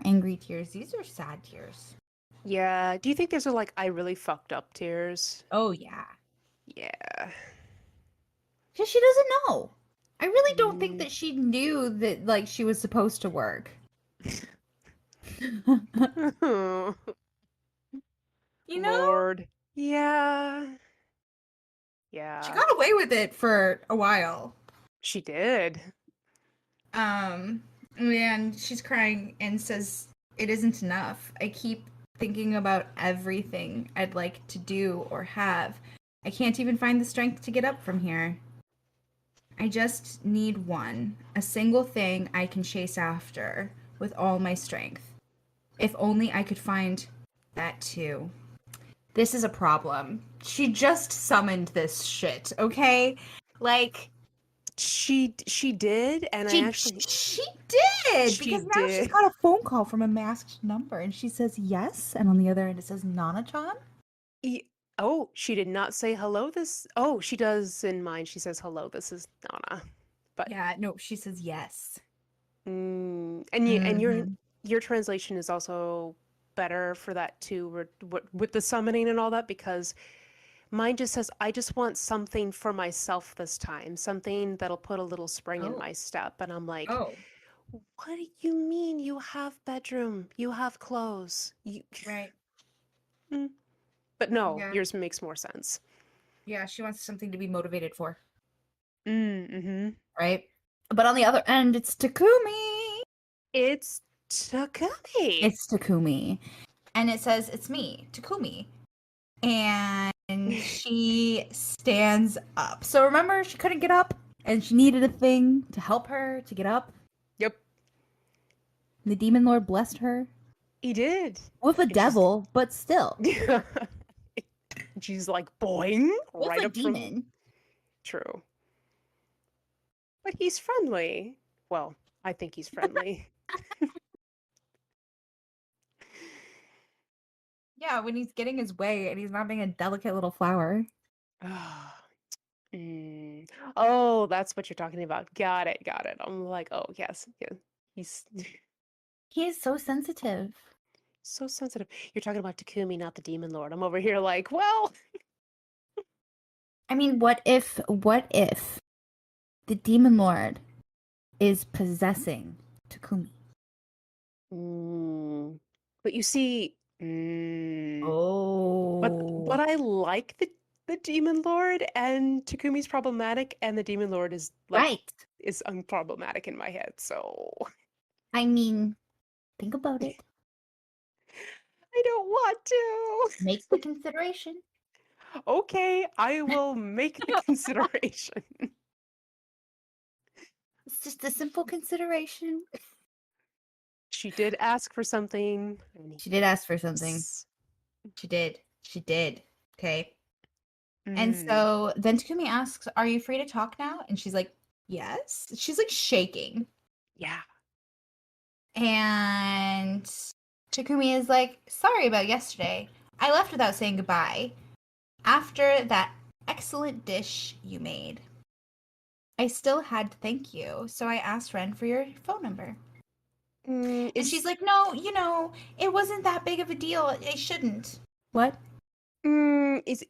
angry tears. These are sad tears. Yeah. Do you think these are like I really fucked up tears? Oh yeah. Yeah. Because she doesn't know. I really don't think Mm. that she knew that she was supposed to work. You know? Lord. Yeah. She Yeah. got away with it for a while. She did. Um, and she's crying and says, it isn't enough. I keep thinking about everything I'd like to do or have. I can't even find the strength to get up from here. I just need a single thing I can chase after with all my strength. If only I could find that too. this is a problem. She just summoned this shit, okay? Like, She did, and I actually she did, she because now she's did. got a phone call from a masked number, and she says yes, and on the other end it says Nana-chan. E- Oh, she did not say hello. Oh, she does in mine. She says hello. This is Nana, but Yeah, no, she says yes. and Mm-hmm. your translation is also better for that too, with the summoning and all that because mine just says I just want something for myself this time, something that'll put a little spring in Oh, my step, and I'm like, oh, what do you mean? You have bedroom, you have clothes, you. right. Mm. But no, Yeah, yours makes more sense. yeah, she wants something to be motivated for, Mm-hmm. right? But on the other end, it's Takumi. It's Takumi. It's Takumi. And it says, it's me, Takumi. And she stands up. So remember, she couldn't get up and she needed a thing to help her to get up. Yep, The demon lord blessed her he did. with a And she's devil, but still she's like boing with right a up from demon. true. But he's friendly. Well, I think he's friendly. Yeah, when he's getting his way and he's not being a delicate little flower. Mm. Oh, that's what you're talking about. Got it, got it. I'm like, oh yes, yeah. He's He is so sensitive. so sensitive. You're talking about Takumi, not the demon lord. I'm over here like, well, I mean, what if the demon lord is possessing Takumi? mm. But you see, but Oh. I like the demon lord, and Takumi's problematic, and the demon lord is like Right. is unproblematic in my head. So I mean, think about it. I don't want to. Make the consideration. Okay, I will make the consideration. It's just a simple consideration. She did ask for something, and She did ask for something. he's She did. She did. Okay. And mm, so then Takumi asks, "Are you free to talk now?" And she's like, "Yes." She's like shaking. yeah. And Takumi is like, "Sorry about yesterday. I left without saying goodbye. After that excellent dish you made, I still had to thank you. So I asked Ren for your phone number." And she's Is like, "No, it wasn't that big of a deal. I shouldn't." What? is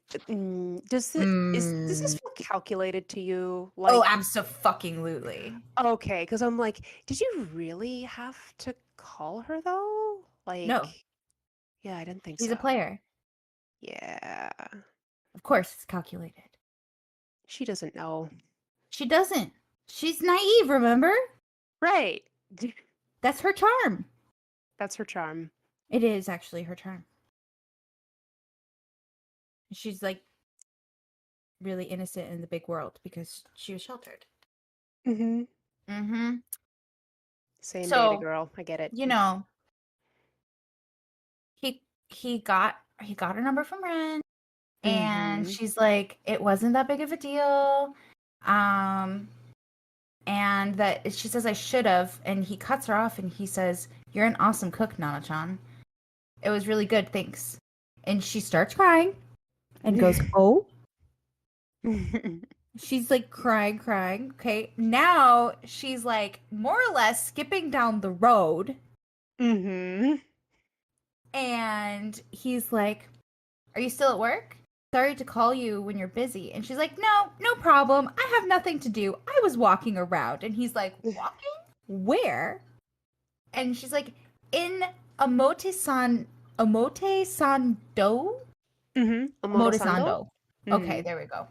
does this Mm. feel calculated to you? Oh, Like abso-fucking-lutely. okay, because I'm like, did you really have to call her though? No, Like, yeah, I didn't think she's a so. player. Yeah, Of course, it's calculated. she doesn't know. She doesn't. She's naive, remember? Right. That's her charm. That's her charm. It is actually her charm. She's like really innocent in the big world because she was sheltered. Mm-hmm. Mm-hmm. Same baby So, girl. I get it. you know, he got her number from Ren, and Mm-hmm. she's like, it wasn't that big of a deal. Um, and that she says I should have, and he cuts her off and he says, "You're an awesome cook, Nana-chan. It was really good, thanks." And she starts crying and goes, "Oh." She's like crying, crying. Okay. Now she's like more or less skipping down the road. Mm-hmm. And he's like, "Are you still at work? Sorry to call you when you're busy." And she's like, "No, no problem. I have nothing to do. I was walking around." And he's like, "Walking? Where?" And she's like, "In Omote Sando? Mm-hmm. Omoto Omote Sando? Sando." Okay, Mm. there we go.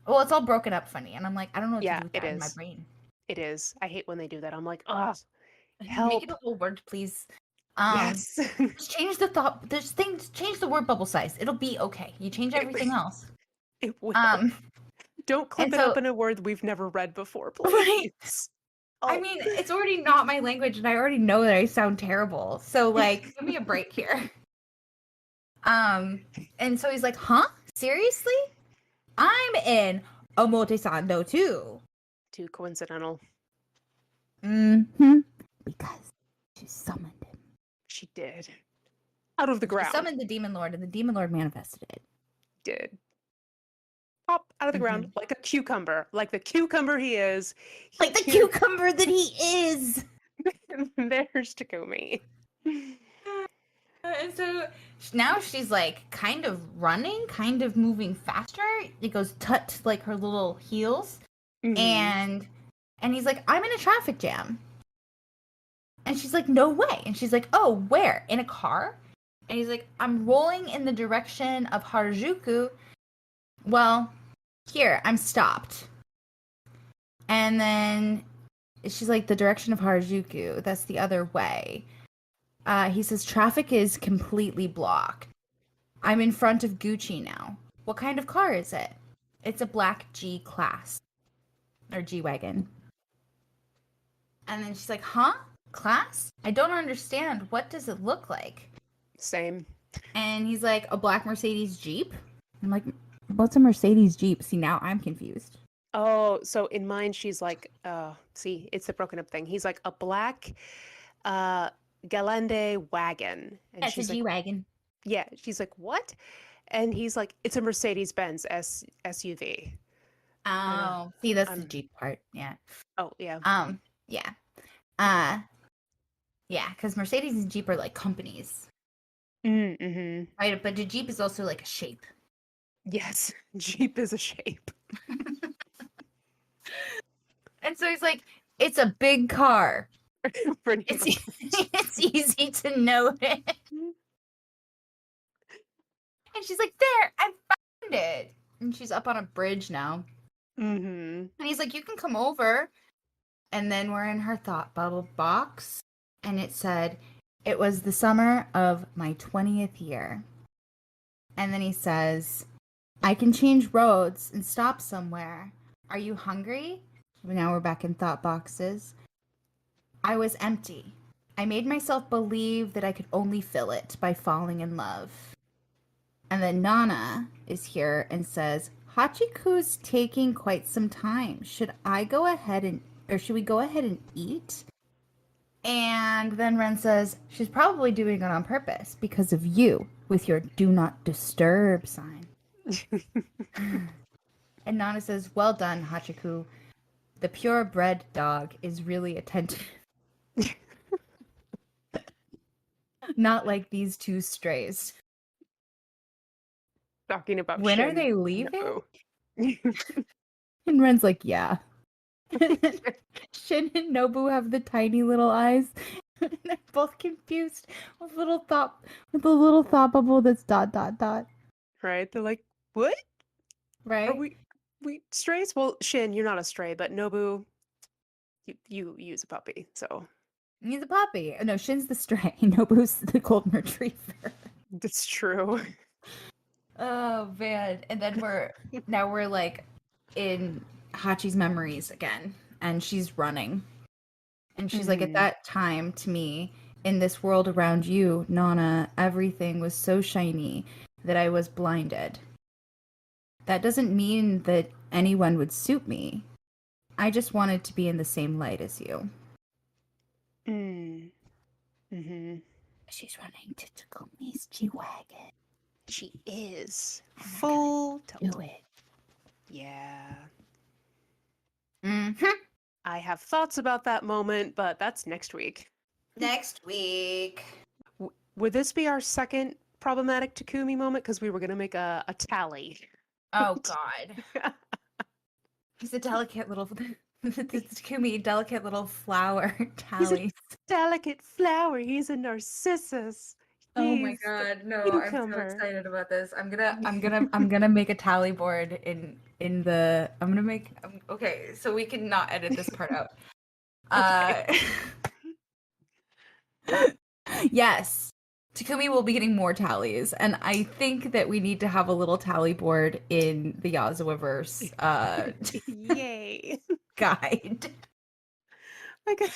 Well, it's all broken up funny. And I'm like, I don't know what to Yeah, do with it that in my is. brain. It is. I hate when they do that. I'm like, ugh, Make it help. a whole word, please. Um, Yes. just change the thought. There's things. Change the word bubble size. It'll be okay. You change It, everything else. it will. Um, Don't clip and it up so in a word we've never read before, right. please. I Oh. mean, it's already not my language, and I already know that I sound terrible. So, like, give me a break here. And so he's like, huh? Seriously? I'm in Omotesando too. Too coincidental. Mm-hmm. Because she summoned him. She did. Out of the She ground. summoned the Demon Lord, and the Demon Lord manifested it. Did. Pop out of the ground like a cucumber. Like the cucumber he is. Like the cucumber that he is! There's Takumi. And so now she's like kind of running, kind of moving faster. It goes tut like her little heels. And he's like, I'm in a traffic jam. And she's like, no way. And she's like, oh, where? In a car? And he's like, I'm rolling in the direction of Harajuku. Well, here, I'm stopped. And then she's like, the direction of Harajuku, that's the other way. He says, traffic is completely blocked. I'm in front of Gucci now. What kind of car is it? It's a black G-Class. Or G-Wagon. And then she's like, huh? Class? I don't understand. What does it look like? Same. And he's like, a black Mercedes Jeep? I'm like, what's a Mercedes Jeep? See, now I'm confused. Oh, so in mine, she's like, see, it's the broken up thing. He's like, a black Galande wagon. And That's a she's like, G-Wagon. yeah. She's like, what? And he's like, it's a Mercedes-Benz SUV. Oh, see, that's the Jeep part. Yeah. Oh, yeah. Yeah. Yeah, because Mercedes and Jeep are like companies. Mm-hmm. Right? But the Jeep is also like a shape. Yes. Jeep is a shape. And so he's like, it's a big car. It's It's easy to notice. And she's like, there, I found it. And she's up on a bridge now. Mm-hmm. And he's like, you can come over. And then we're in her thought bubble box. And it said, it was the summer of my 20th year. And then he says, I can change roads and stop somewhere. Are you hungry? Now we're back in thought boxes. I was empty. I made myself believe that I could only fill it by falling in love. And then Nana is here and says, Hachiku's taking quite some time. Should we go ahead and eat? And then Ren says, she's probably doing it on purpose because of you with your do not disturb sign. And Nana says, well done, Hachiku. The purebred dog is really attentive. Not like these two strays. Talking about When Shin. are they leaving? No. And Ren's like, yeah. Shin and Nobu have the tiny little eyes. They're both confused with a little thought bubble that's ... Right? They're like, what? Right? Are we strays? Well, Shin, you're not a stray, but Nobu, you use a puppy, so He's a puppy. No, Shin's the stray. Nobu's the golden retriever. that's true. Oh man. And then we're like in Hachi's memories again. And she's running. And she's like, at that time, to me, in this world around you, Nana, everything was so shiny that I was blinded. That doesn't mean that anyone would suit me. I just wanted to be in the same light as you. She's running to Takumi's G-Wagon. She is. Full tilt. Do it. Yeah. Mm-hmm. I have thoughts about that moment, but that's next week. Next week. Would this be our second problematic Takumi moment? Because we were going to make a tally. Oh, God. He's a delicate little... Takumi, delicate little flower tally. Delicate flower. He's a narcissus. Oh my God, no, I'm so excited about this. I'm gonna make a tally board okay, so we can not edit this part out. Yes. Takumi will be getting more tallies, and I think that we need to have a little tally board in the Yazawaverse Yay. guide. Like a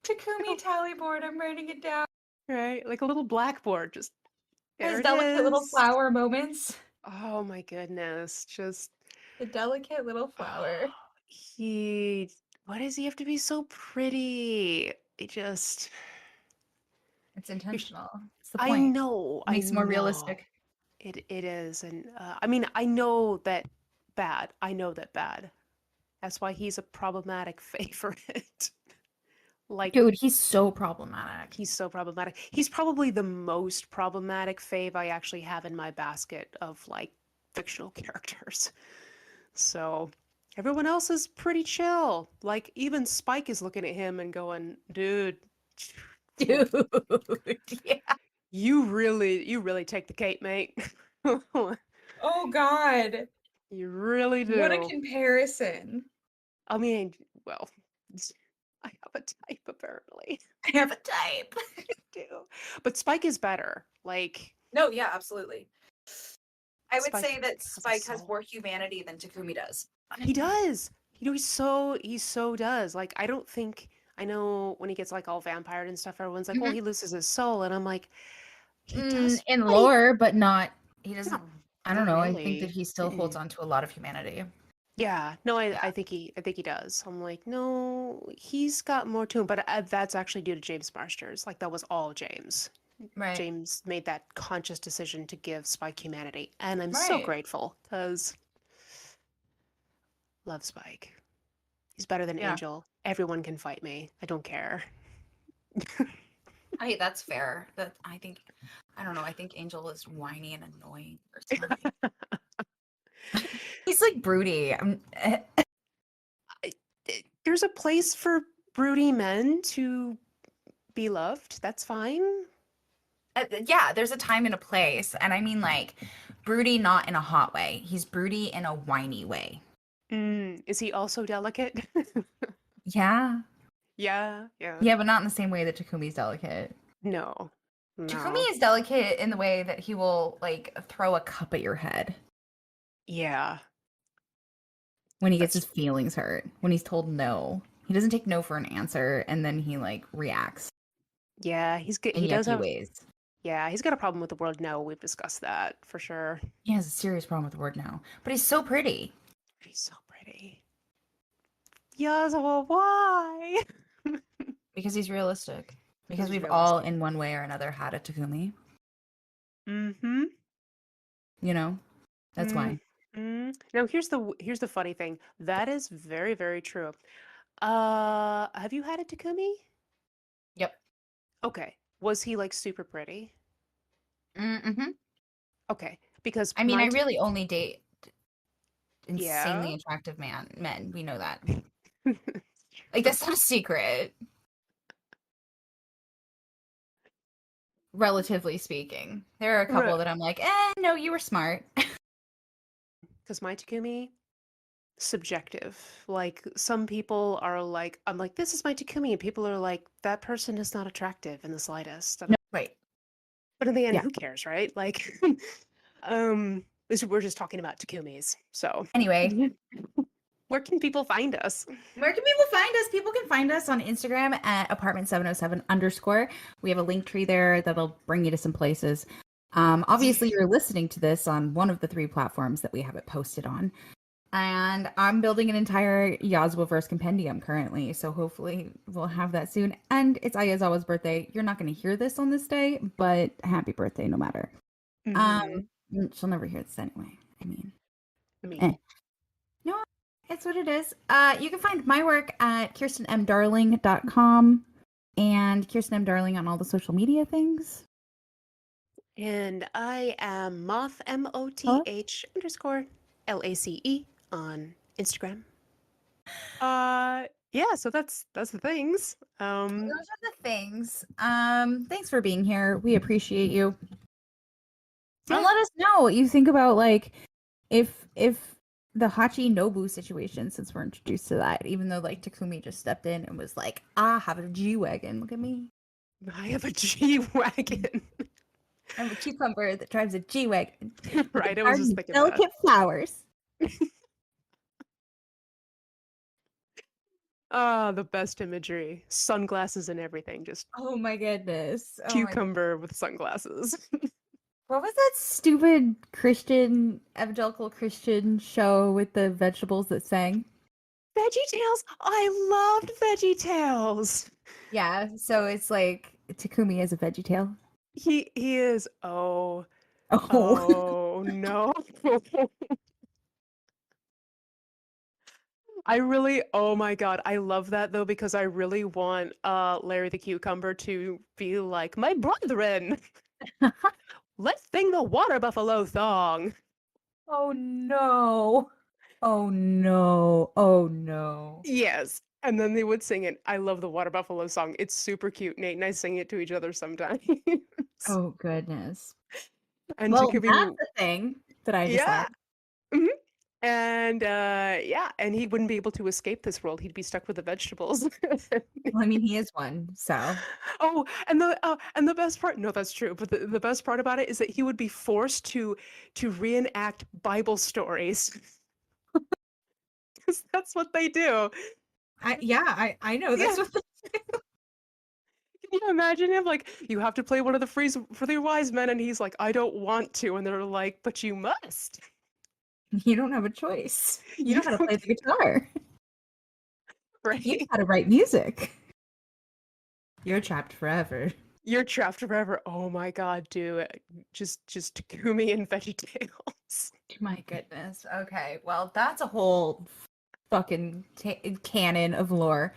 Takumi tally board, I'm writing it down. right, like a little blackboard, just His There it delicate little is. flower moments. Oh my goodness. Just The delicate little flower. he why does he have to be so pretty? It just It's you're, sh- intentional. It's the I point. know, It I makes it more know. realistic. It is, and I mean, I know that bad. I know that bad. That's why he's a problematic favorite. Like Dude, he's so problematic. he's so problematic. He's probably the most problematic fave I actually have in my basket of like fictional characters. So everyone else is pretty chill. Like even Spike is looking at him and going, "Dude, Dude, yeah. you really take the cake, mate. Oh God. You really What a do." comparison. I mean, well, I have a type apparently. I have a type. I do. But Spike is better. Like No, yeah, absolutely. I would Spike say that has a Spike has soul. more humanity than Takumi does. He does. You know, he so does. Like I don't think I know when he gets like all vampired and stuff, everyone's like, well, Mhm. he loses his soul. And I'm like, he does In fight. lore, but not. He Not doesn't. I don't not know. I think that really. he still holds Mm-mm. on to a lot of humanity. Yeah, no, I, Yeah. I think he does. I'm like, no, he's got more to him, but that's actually due to James Marsters. Like that was all James. Right. James made that conscious decision to give Spike humanity, and I'm so Right. grateful because love Spike. He's better than Yeah. Angel. Everyone can fight me. I don't care. Hey, that's fair. That I think. I don't know. I think Angel is whiny and annoying personally. He's like broody. There's a place for broody men to be loved. That's fine. Yeah, there's a time and a place, and I mean like broody, not in a hot way. He's broody in a whiny way. Is he also delicate? Yeah. Yeah, yeah. Yeah, but not in the same way that Takumi's delicate. No, Takumi no. is delicate in the way that he will like throw a cup at your head Yeah, when he gets that's his feelings hurt, when he's told no. He doesn't take no for an answer and then he like reacts yeah. He's good. in He does yucky have. ways. Yeah, he's got a problem with the word no. We've discussed that for sure. He has a serious problem with the word no. But he's so pretty He's so pretty. Yes, well, why? because he's realistic. Because Because he's we've all realistic. in one way or another had a Takumi, Mm-hmm. you know? That's why. Mm-hmm. Now here's the funny thing. That is very, very true. Have you had a Takumi? Yep. Okay. Was he like super pretty? Mm-hmm. Okay. Because I mean, I my really only date yeah. insanely attractive men. We know that. Like that's not a secret, relatively speaking. There are a couple Right. that I'm like, no, you were smart. Because my Takumi, subjective. Like some people are like, I'm like, this is my Takumi, and people are like, that person is not attractive in the slightest. No, wait. But in the end, Yeah. who cares, right? Like, we're just talking about Takumis. So, Anyway, where can people find us? where can people find us? People can find us on Instagram at apartment707 underscore. We have a link tree there that'll bring you to some places. Obviously, you're listening to this on one of the three platforms that we have it posted on. And I'm building an entire Yasuoverse compendium currently, so hopefully we'll have that soon. And it's Ayazawa's birthday. You're not going to hear this on this day, but happy birthday no matter. Um, Mm-hmm. she'll never hear this anyway. I mean, I eh. mean, No, it's what it is. You can find my work at kirstenmdarling.com and Kirsten M. Darling on all the social media things. and I am Moth Hello? MOTH underscore LACE on Instagram. Yeah, so that's the things. Those are the things. Thanks for being here. We appreciate you. And Yeah, let us know what you think about like if the Hachi Nobu situation, since we're introduced to that, even though like Takumi just stepped in and was like, I have a G-Wagon. Look at me. I have a G-Wagon. I'm a cucumber that drives a G-Wagon with a Right, I was garden just of thinking that. delicate flowers. Ah, the best imagery. Sunglasses and everything. Just Oh my goodness. Oh my goodness. cucumber with sunglasses. What was that stupid Christian, evangelical Christian show with the vegetables that sang? VeggieTales. I loved VeggieTales. Yeah, so it's like Takumi is a VeggieTale. He is. Oh, Oh no. I really, oh my God, I love that though because I really want Larry the Cucumber to be like, my brethren, let's sing the water buffalo song. oh no. Oh no. Oh no. Yes. And then they would sing it. I love the water buffalo song. It's super cute. Nate and I sing it to each other sometimes. Oh goodness. And Well, Jacoby, that's the thing that I just yeah. thought. Mhm. And yeah, and he wouldn't be able to escape this world. He'd be stuck with the vegetables. Well, I mean, he is one, so Oh, and the best part, no, that's true, but the best part about it is that he would be forced to reenact Bible stories because that's what they do. I know Yeah, that's what can you imagine him like you have to play one of the freeze for the wise men, and he's like, I don't want to, and they're like, but you must. you don't have a choice. You You know how to play don't, the guitar. You know right? how to write music. You're trapped forever. You're trapped forever. Oh my God, dude. Just Takumi and VeggieTales. My goodness. Okay. Well, that's a whole fucking canon of lore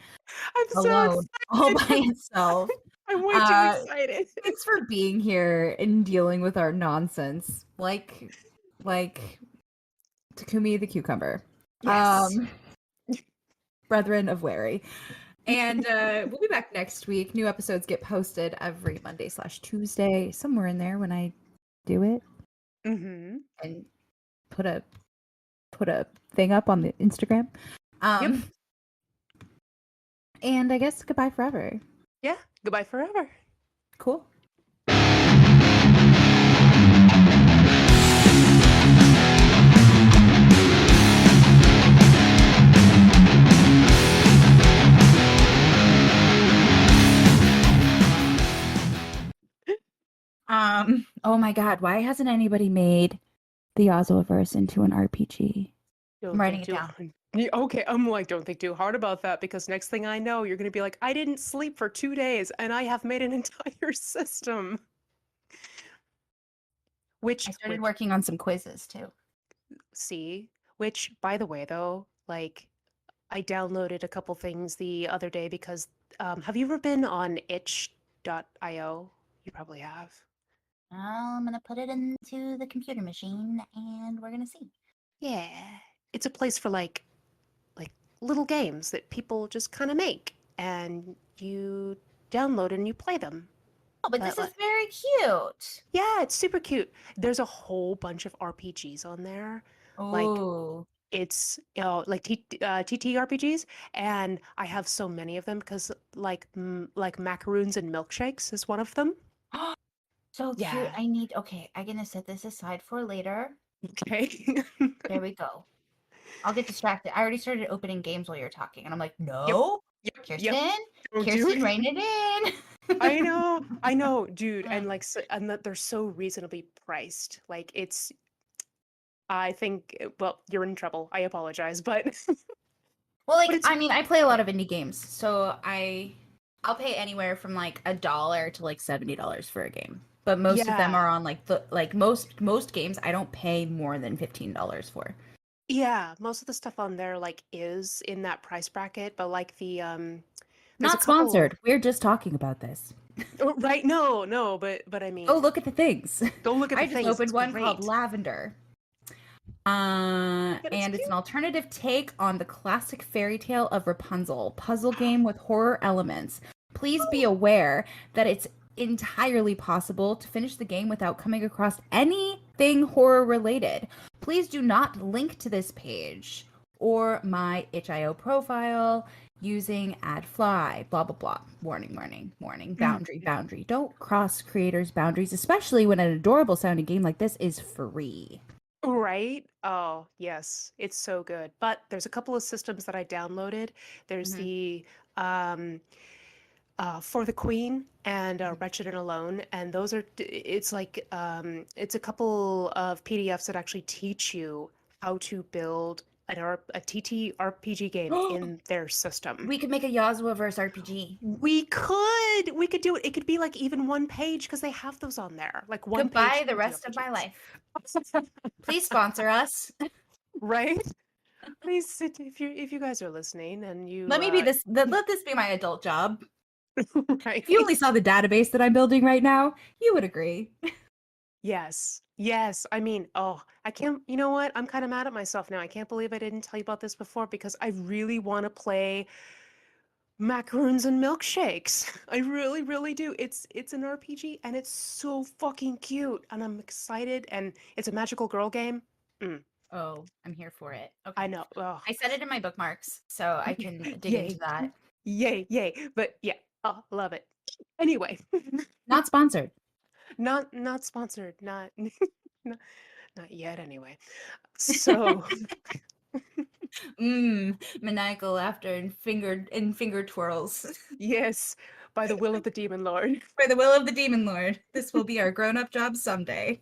I'm so alone, all by excited. itself. I'm way too Uh, excited. Thanks for being here and dealing with our nonsense, like Takumi the cucumber, Yes. brethren of Wary. And we'll be back next week. New episodes get posted every Monday/Tuesday, somewhere in there when I do it Mm-hmm. and put a put a thing up on the Instagram. Yep. Um, and I guess goodbye forever. Yeah. Goodbye forever. Cool. Oh my god, why hasn't anybody made the Ozoverse into an RPG? I'm Don't writing think it too down. hard. Okay, I'm like, don't think too hard about that because next thing I know, you're gonna be like, I didn't sleep for 2 days and I have made an entire system. I Which, started working on some quizzes too. see, which, by the way, though, like, I downloaded a couple things the other day because, have you ever been on itch.io? You probably have. I'm gonna put it into the computer machine and we're gonna see. Yeah. It's a place for like little games that people just kind of make and you download and you play them. Oh, but But this is very cute. yeah, it's super cute. There's a whole bunch of RPGs on there. Like Oh. it's like TTRPGs, and I have so many of them because like macaroons and milkshakes is one of them. So cute. Yeah. Okay, I'm gonna set this aside for later. Okay. There we go. I'll get distracted. I already started opening games while you're talking, and I'm like, Yep. no, Yep. Kirsten, Don't do Kirsten, it. rein it I know, dude, in. and like and that they're so reasonably priced. Like I think, well, you're in trouble. I apologize, but Well, but like, it's I mean, I play a lot of indie games, so I'll pay anywhere from like $1 to like $70 for a game. But most of them yeah. are on like the like most games I don't pay more than $15 for. Yeah, most of the stuff on there like is in that price bracket, but like there's a Not couple. sponsored. We're just talking about this. Oh, right, no, but I Go mean, look at the things. go look at the I just things. opened It's one called great. Lavender. But it's And it's cute. an alternative take on the classic fairy tale of Rapunzel, puzzle game with horror elements. Please be Oh, aware that it's entirely possible to finish the game without coming across anything horror related. Please do not link to this page or my itch.io profile using adfly, blah, blah, blah. Warning, warning, warning. Boundary, mhm. boundary. Don't cross creators' boundaries, especially when an adorable sounding game like this is free. Right? Oh, yes. It's so good. But there's a couple of systems that I downloaded. There's Mhm. the um For the Queen and Mhm. Wretched and Alone, and those are it's like it's a couple of PDFs that actually teach you how to build a TT RPG game in their system. We could make a Yozua verse RPG. We could do it. It could be like even one page because they have those on there, like one page Goodbye the rest of my TTRPGs. life. Please sponsor us. Right? Please, if you guys are listening and you Let this be my adult job. right. If you only saw the database that I'm building right now, you would agree. Yes. Yes. I mean, oh, I can't, you know what? I'm kind of mad at myself now. I can't believe I didn't tell you about this before because I really want to play macaroons and milkshakes. I really, really do. It's an RPG and it's so fucking cute and I'm excited and it's a magical girl game. Mm, Oh, I'm here for it. I Okay. know. Oh, I set it in my bookmarks so I can dig into yay. that. Yay, yay. But yeah, oh, love it. Anyway, Not sponsored. not sponsored, not, not yet anyway. So, Maniacal laughter and finger twirls. yes, by the will of the demon lord. For the will of the demon lord. This will be our grown-up job someday.